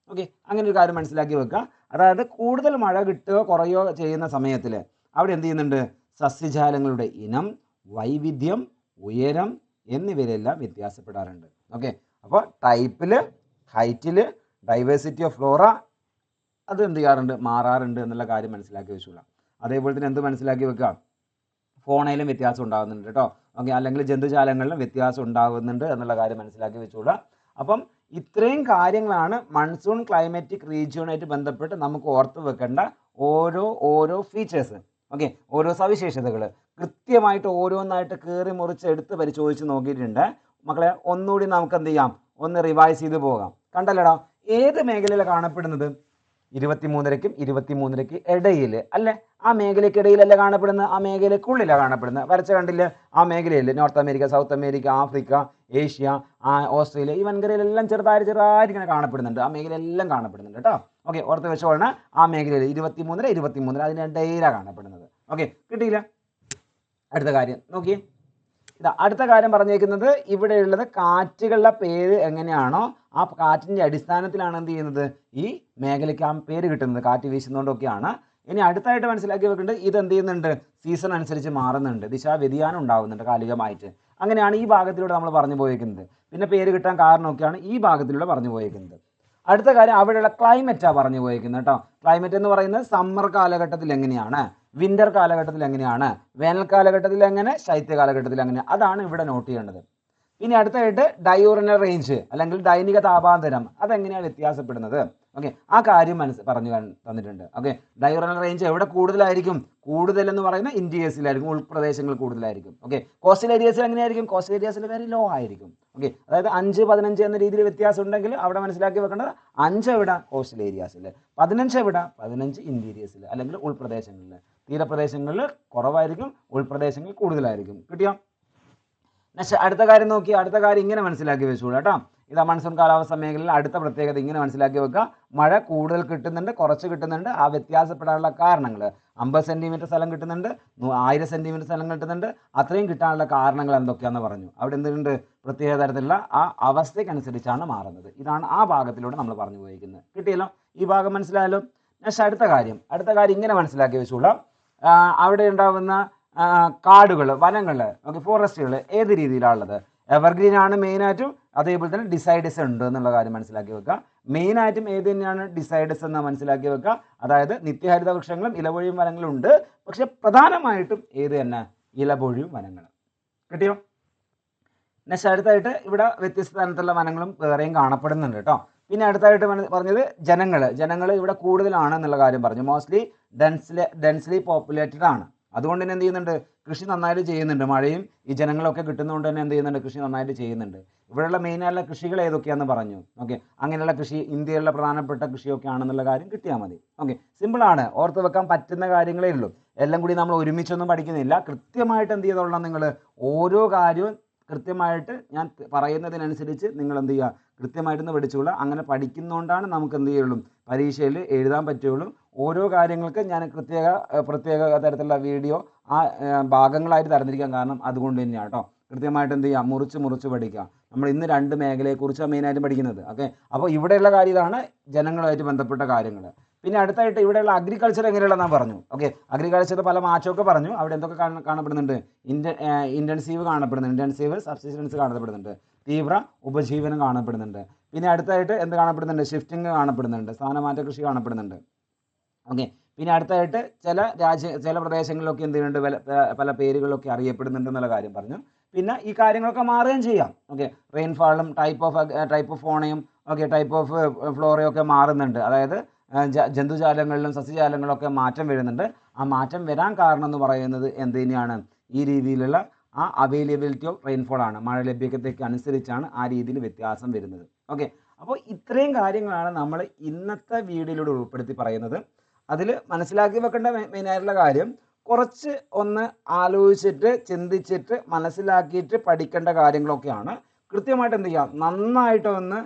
Okay, അങ്ങനെ ഒരു കാര്യം മനസ്സിലാക്കി വെക്കുക. അതായത് കൂടുതൽ മഴ കിട്ടുകയോ കുറയോ ചെയ്യുന്ന സമയത്തിൽ അവിടെ എന്ത് ചെയ്യുന്നുണ്ട്, സസ്യജാലങ്ങളുടെ ഇനം, വൈവിധ്യം, ഉയരം എന്നിവയിലെല്ലാം വ്യത്യാസപ്പെടാറുണ്ട്. ഓക്കെ, അപ്പോൾ ടൈപ്പിൽ, ഹൈറ്റിൽ, ഡൈവേഴ്സിറ്റി ഓഫ് ഫ്ലോറ അത് എന്ത് ചെയ്യാറുണ്ട്, മാറാറുണ്ട് എന്നുള്ള കാര്യം മനസ്സിലാക്കി വെച്ചോളാം. അതേപോലെ തന്നെ എന്ത് മനസ്സിലാക്കി വെക്കുക, ഫോണയിലും വ്യത്യാസം ഉണ്ടാകുന്നുണ്ട് കേട്ടോ. ഓക്കെ, അല്ലെങ്കിൽ ജന്തുജാലങ്ങളിലും വ്യത്യാസം ഉണ്ടാകുന്നുണ്ട് എന്നുള്ള കാര്യം മനസ്സിലാക്കി വെച്ചോളാം. അപ്പം ഇത്രയും കാര്യങ്ങളാണ് മൺസൂൺ ക്ലൈമറ്റിക് റീജിയനുമായിട്ട് ബന്ധപ്പെട്ട് നമുക്ക് ഓർത്ത് വെക്കേണ്ട ഓരോ ഫീച്ചേഴ്സ്. ഓക്കെ, ഓരോ സവിശേഷതകൾ കൃത്യമായിട്ട് ഓരോന്നായിട്ട് കയറി മുറിച്ച് എടുത്ത് പരിശോധിച്ച് നോക്കിയിട്ടുണ്ട് മക്കളെ. ഒന്നുകൂടി നമുക്ക് എന്ത് ചെയ്യാം, ഒന്ന് റിവൈസ് ചെയ്ത് പോകാം. കണ്ടല്ലടാ, ഏത് മേഖലയിലാണ് കാണപ്പെടുന്നത്, 23:30ക്കും 23:30ക്ക് ഇടയിൽ അല്ലേ, ആ മേഖലയ്ക്കിടയിലല്ല കാണപ്പെടുന്നത്, ആ മേഖലയ്ക്കുള്ളിലാണ് കാണപ്പെടുന്നത്. വരച്ച കണ്ടില്ലേ, ആ മേഖലയിൽ north America, south America, Africa, Asia, Australia, ഈ വൻകരയിലെല്ലാം ചെറുതായിട്ട് ഇങ്ങനെ കാണപ്പെടുന്നുണ്ട്. ആ മേഖലയെല്ലാം കാണപ്പെടുന്നുണ്ട് കേട്ടോ. ഓക്കെ, ഓർത്ത് വെച്ചോളാണ്, ആ മേഖലയിൽ 23 അതിനിടയിലാണ് കാണപ്പെടുന്നത്. ഓക്കെ, കിട്ടിയില്ല. അടുത്ത കാര്യം നോക്കിയേ, ഇതാ അടുത്ത കാര്യം പറഞ്ഞേക്കുന്നത്, ഇവിടെയുള്ളത് കാറ്റുകളുടെ പേര് എങ്ങനെയാണോ ആ കാറ്റിൻ്റെ അടിസ്ഥാനത്തിലാണ് എന്ത് ചെയ്യുന്നത്, ഈ മേഖലയ്ക്ക് ആ പേര് കിട്ടുന്നത്, കാറ്റ് വീശുന്നതുകൊണ്ടൊക്കെയാണ്. ഇനി അടുത്തായിട്ട് മനസ്സിലാക്കി വെക്കേണ്ടത്, ഇത് എന്ത് ചെയ്യുന്നുണ്ട്, സീസൺ അനുസരിച്ച് മാറുന്നുണ്ട്, ദിശാ വ്യതിയാനം ഉണ്ടാകുന്നുണ്ട് കാലികമായിട്ട്. അങ്ങനെയാണ് ഈ ഭാഗത്തിലൂടെ നമ്മൾ പറഞ്ഞു പോയിരിക്കുന്നത്. പിന്നെ പേര് കിട്ടാൻ കാരണമൊക്കെയാണ് ഈ ഭാഗത്തിലൂടെ പറഞ്ഞു പോയിരിക്കുന്നത്. അടുത്ത കാര്യം, അവിടെയുള്ള ക്ലൈമറ്റാണ് പറഞ്ഞു പോയിരിക്കുന്നത് കേട്ടോ. ക്ലൈമറ്റ് എന്ന് പറയുന്നത് സമ്മർ കാലഘട്ടത്തിൽ എങ്ങനെയാണ്, വിന്റർ കാലഘട്ടത്തിൽ എങ്ങനെയാണ്, വേനൽ കാലഘട്ടത്തിൽ എങ്ങനെ, ശൈത്യ കാലഘട്ടത്തിൽ എങ്ങനെ, അതാണ് ഇവിടെ നോട്ട് ചെയ്യേണ്ടത്. ഇനി അടുത്തായിട്ട് ഡയോറിനൽ റേഞ്ച് അല്ലെങ്കിൽ ദൈനിക താപാന്തരം അതെങ്ങനെയാണ് വ്യത്യാസപ്പെടുന്നത്. ഓക്കെ, ആ കാര്യം പറഞ്ഞു തന്നിട്ടുണ്ട്. ഓക്കെ, ഡയോറിനൽ റേഞ്ച് എവിടെ കൂടുതലായിരിക്കും, കൂടുതലെന്ന് പറയുന്നത് ഇന്റീരിയേഴ്സിലായിരിക്കും, ഉൾപ്രദേശങ്ങൾ കൂടുതലായിരിക്കും. ഓക്കെ, കോസ്റ്റൽ ഏരിയസിൽ എങ്ങനെയായിരിക്കും, കോസ്റ്റൽ ഏരിയസിൽ വെരി ലോ ആയിരിക്കും. ഓക്കെ, അതായത് 5-15 എന്ന രീതിയിൽ വ്യത്യാസം ഉണ്ടെങ്കിൽ അവിടെ മനസ്സിലാക്കി വെക്കേണ്ടത് 5 എവിടെ, കോസ്റ്റൽ ഏരിയാസിൽ, 15 എവിടെ, 15 ഇന്റീരിയേഴ്സിൽ അല്ലെങ്കിൽ ഉൾപ്രദേശങ്ങളിൽ. തീരപ്രദേശങ്ങളിൽ കുറവായിരിക്കും, ഉൾപ്രദേശങ്ങളിൽ കൂടുതലായിരിക്കും. കിട്ടിയോ? നെക്സ്റ്റ് അടുത്ത കാര്യം നോക്കി, അടുത്ത കാര്യം ഇങ്ങനെ മനസ്സിലാക്കി വെച്ചോളൂ കേട്ടോ. ഇതാ മൺസൂൺ കാലാവസ്ഥ മേഖലയിൽ അടുത്ത പ്രത്യേകത ഇങ്ങനെ മനസ്സിലാക്കി വെക്കുക, മഴ കൂടുതൽ കിട്ടുന്നുണ്ട്, കുറച്ച് കിട്ടുന്നുണ്ട്, ആ വ്യത്യാസപ്പെടാനുള്ള കാരണങ്ങൾ, 50 സെൻറ്റിമീറ്റർ സ്ഥലം കിട്ടുന്നുണ്ട്, 1000 സെൻറ്റിമീറ്റർ സ്ഥലം കിട്ടുന്നുണ്ട്, അത്രയും കിട്ടാനുള്ള കാരണങ്ങൾ എന്തൊക്കെയാണെന്ന് പറഞ്ഞു. അവിടെ എന്തുണ്ട്, പ്രത്യേക തരത്തിലുള്ള ആ അവസ്ഥയ്ക്കനുസരിച്ചാണ് മാറുന്നത്. ഇതാണ് ആ ഭാഗത്തിലൂടെ നമ്മൾ പറഞ്ഞു പോയിരിക്കുന്നത്. കിട്ടിയല്ലോ, ഈ ഭാഗം മനസ്സിലായല്ലോ. നെക്സ്റ്റ് അടുത്ത കാര്യം ഇങ്ങനെ മനസ്സിലാക്കി വെച്ചോളാം, അവിടെ ഉണ്ടാകുന്ന കാടുകൾ, വനങ്ങൾ, ഓക്കെ, ഫോറസ്റ്റുകൾ ഏത് രീതിയിലാണുള്ളത്, എവർഗ്രീൻ ആണ് മെയിനായിട്ടും, അതേപോലെ തന്നെ ഡിസൈഡസ് ഉണ്ട് എന്നുള്ള കാര്യം മനസ്സിലാക്കി വെക്കുക. മെയിനായിട്ടും ഏത് തന്നെയാണ് ഡിസൈഡസ് എന്ന് മനസ്സിലാക്കി വെക്കുക, അതായത് നിത്യഹരിത വൃക്ഷങ്ങളും ഇലപൊഴിയും വനങ്ങളും ഉണ്ട്, പക്ഷെ പ്രധാനമായിട്ടും ഏത് തന്നെ, ഇലപൊഴിയും വനങ്ങൾ. കിട്ടിയോ? നെക്സ്റ്റ് അടുത്തായിട്ട് ഇവിടെ വ്യത്യസ്ത തരത്തിലുള്ള വനങ്ങളും വേറെയും കാണപ്പെടുന്നുണ്ട് കേട്ടോ. പിന്നെ അടുത്തായിട്ട് പറഞ്ഞത് ജനങ്ങൾ ഇവിടെ കൂടുതലാണ് എന്നുള്ള കാര്യം പറഞ്ഞു. മോസ്റ്റ്ലി ഡെൻസ്ലി പോപ്പുലേറ്റഡ് ആണ്. അതുകൊണ്ട് തന്നെ എന്ത് ചെയ്യുന്നുണ്ട്, കൃഷി നന്നായിട്ട് ചെയ്യുന്നുണ്ട്. മഴയും ഈ ജനങ്ങളൊക്കെ കിട്ടുന്നതുകൊണ്ട് തന്നെ എന്ത് ചെയ്യുന്നുണ്ട്, കൃഷി നന്നായിട്ട് ചെയ്യുന്നുണ്ട്. ഇവിടെയുള്ള മെയിനായിട്ടുള്ള കൃഷികൾ ഏതൊക്കെയാണെന്ന് പറഞ്ഞു. ഓക്കെ, അങ്ങനെയുള്ള കൃഷി ഇന്ത്യയിലുള്ള പ്രധാനപ്പെട്ട കൃഷിയൊക്കെ ആണെന്നുള്ള കാര്യം കിട്ടിയാൽ മതി. ഓക്കെ, സിമ്പിളാണ്, ഓർത്ത് വെക്കാൻ പറ്റുന്ന കാര്യങ്ങളേ ഉള്ളൂ. എല്ലാം കൂടി നമ്മൾ ഒരുമിച്ചൊന്നും പഠിക്കുന്നില്ല. കൃത്യമായിട്ട് എന്ത് ചെയ്തോളണം, നിങ്ങൾ ഓരോ കാര്യവും കൃത്യമായിട്ട് ഞാൻ പറയുന്നതിനനുസരിച്ച് നിങ്ങൾ എന്ത് ചെയ്യുക, കൃത്യമായിട്ടൊന്ന് പഠിച്ചുകൊള്ളുക. അങ്ങനെ പഠിക്കുന്നതുകൊണ്ടാണ് നമുക്ക് എന്ത് ചെയ്യുള്ളൂ, പരീക്ഷയിൽ എഴുതാൻ പറ്റുള്ളൂ. ഓരോ കാര്യങ്ങൾക്ക് ഞാൻ പ്രത്യേക തരത്തിലുള്ള വീഡിയോ ആ ഭാഗങ്ങളായിട്ട് തരംതിരിക്കാൻ കാരണം അതുകൊണ്ട് തന്നെയാണ് കേട്ടോ. കൃത്യമായിട്ട് എന്ത് ചെയ്യുക, മുറിച്ച് പഠിക്കുക. നമ്മൾ ഇന്ന് 2 മേഖലയെക്കുറിച്ചാണ് മെയിനായിട്ടും പഠിക്കുന്നത്. ഓക്കെ, അപ്പോൾ ഇവിടെയുള്ള കാര്യം ഇതാണ്, ജനങ്ങളുമായിട്ട് ബന്ധപ്പെട്ട കാര്യങ്ങൾ. പിന്നെ അടുത്തായിട്ട് ഇവിടെയുള്ള അഗ്രികൾച്ചർ എങ്ങനെയുള്ളതെന്ന് പറഞ്ഞു. ഓക്കെ, അഗ്രികൾച്ചർ പല മാറ്റമൊക്കെ പറഞ്ഞു. അവിടെ എന്തൊക്കെ കാണപ്പെടുന്നുണ്ട്? ഇൻറ്റൻസീവ് കാണപ്പെടുന്നുണ്ട്, ഇൻറ്റൻസീവ് സബ്സിസ്റ്റൻസ് കാണപ്പെടുന്നുണ്ട്, തീവ്ര ഉപജീവനം കാണപ്പെടുന്നുണ്ട്. പിന്നെ അടുത്തായിട്ട് എന്ത് കാണപ്പെടുന്നുണ്ട്? ഷിഫ്റ്റിംഗ് കാണപ്പെടുന്നുണ്ട്, സ്ഥാനമാറ്റ കൃഷി കാണപ്പെടുന്നുണ്ട്. ഓക്കെ, പിന്നെ അടുത്തായിട്ട് ചില പ്രദേശങ്ങളിലൊക്കെ എന്ത് ചെയ്യുന്നുണ്ട്, പല പേരുകളിലൊക്കെ അറിയപ്പെടുന്നുണ്ട് എന്നുള്ള കാര്യം പറഞ്ഞു. പിന്നെ ഈ കാര്യങ്ങളൊക്കെ മാറുകയും ചെയ്യാം. ഓക്കെ, റെയിൻഫാളും ടൈപ്പ് ഓഫ് ഫോണയും ഓക്കെ ടൈപ്പ് ഓഫ് ഫ്ലോറയും ഒക്കെ മാറുന്നുണ്ട്. അതായത് ജന്തുജാലങ്ങളിലും സസ്യജാലങ്ങളിലൊക്കെ മാറ്റം വരുന്നുണ്ട്. ആ മാറ്റം വരാൻ കാരണം എന്ന് പറയുന്നത് എന്ത് തന്നെയാണ്? ഈ രീതിയിലുള്ള ആ അവൈലബിലിറ്റി ഓഫ് റെയിൻഫോൾ ആണ്. മഴ ലഭ്യതയ്ക്ക് അനുസരിച്ചാണ് ആ രീതിയിൽ വ്യത്യാസം വരുന്നത്. ഓക്കെ, അപ്പോൾ ഇത്രയും കാര്യങ്ങളാണ് നമ്മൾ ഇന്നത്തെ വീഡിയോയിലൂടെ ഉൾപ്പെടുത്തി പറയുന്നത്. അതിൽ മനസ്സിലാക്കി വെക്കേണ്ട മെയിനായിട്ടുള്ള കാര്യം, കുറച്ച് ഒന്ന് ആലോചിച്ചിട്ട് ചിന്തിച്ചിട്ട് മനസ്സിലാക്കിയിട്ട് പഠിക്കേണ്ട കാര്യങ്ങളൊക്കെയാണ്. കൃത്യമായിട്ട് എന്ത് ചെയ്യുക, നന്നായിട്ടൊന്ന്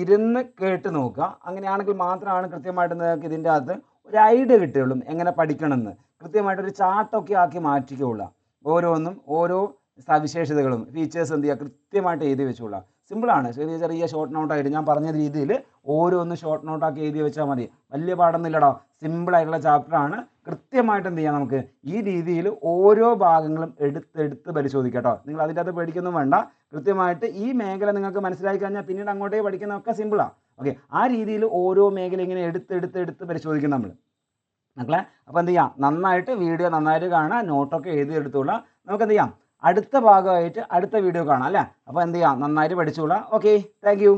ഇരുന്ന് കേട്ട് നോക്കുക. അങ്ങനെയാണെങ്കിൽ മാത്രമാണ് കൃത്യമായിട്ട് നിങ്ങൾക്ക് ഇതിൻ്റെ അകത്ത് ഒരു ഐഡിയ കിട്ടുകയുള്ളൂ എങ്ങനെ പഠിക്കണമെന്ന്. കൃത്യമായിട്ടൊരു ചാർട്ടൊക്കെ ആക്കി മാറ്റിക്കുള്ളൂ. ഓരോന്നും ഓരോ സവിശേഷതകളും ഫീച്ചേഴ്സ് എന്ത് ചെയ്യുക, കൃത്യമായിട്ട് എഴുതി വെച്ചുകൊള്ളാം. സിമ്പിളാണ്. ചെറിയ ഷോർട്ട് നോട്ടായിട്ട് ഞാൻ പറഞ്ഞ രീതിയിൽ ഓരോന്ന് ഷോർട്ട് നോട്ടാക്കി എഴുതി വെച്ചാൽ മതി. വലിയ പാടൊന്നുമില്ലടാ, സിമ്പിളായിട്ടുള്ള ചാപ്റ്ററാണ്. കൃത്യമായിട്ട് എന്ത് ചെയ്യാം, നമുക്ക് ഈ രീതിയിൽ ഓരോ ഭാഗങ്ങളും എടുത്ത് പരിശോധിക്കാം കേട്ടോ. നിങ്ങൾ അതിൻ്റെ അകത്ത് പേടിക്കൊന്നും വേണ്ട. കൃത്യമായിട്ട് ഈ മേഖല നിങ്ങൾക്ക് മനസ്സിലാക്കി കഴിഞ്ഞാൽ പിന്നീട് അങ്ങോട്ടേ പഠിക്കുന്നതൊക്കെ സിമ്പിളാണ്. ഓക്കെ, ആ രീതിയിൽ ഓരോ മേഖല ഇങ്ങനെ എടുത്ത് പരിശോധിക്കും നമ്മൾ മക്കളെ. അപ്പോൾ എന്ത് ചെയ്യാം, നന്നായിട്ട് വീഡിയോ നന്നായിട്ട് കാണുക, നോട്ടൊക്കെ എഴുതി എടുത്തോളാം. നമുക്ക് എന്ത് ചെയ്യാം, അടുത്ത ഭാഗമായിട്ട് അടുത്ത വീഡിയോ കാണാം അല്ലേ. അപ്പോൾ എന്ത് ചെയ്യാം, നന്നായിട്ട് പഠിച്ചോളാം. Okay, thank you.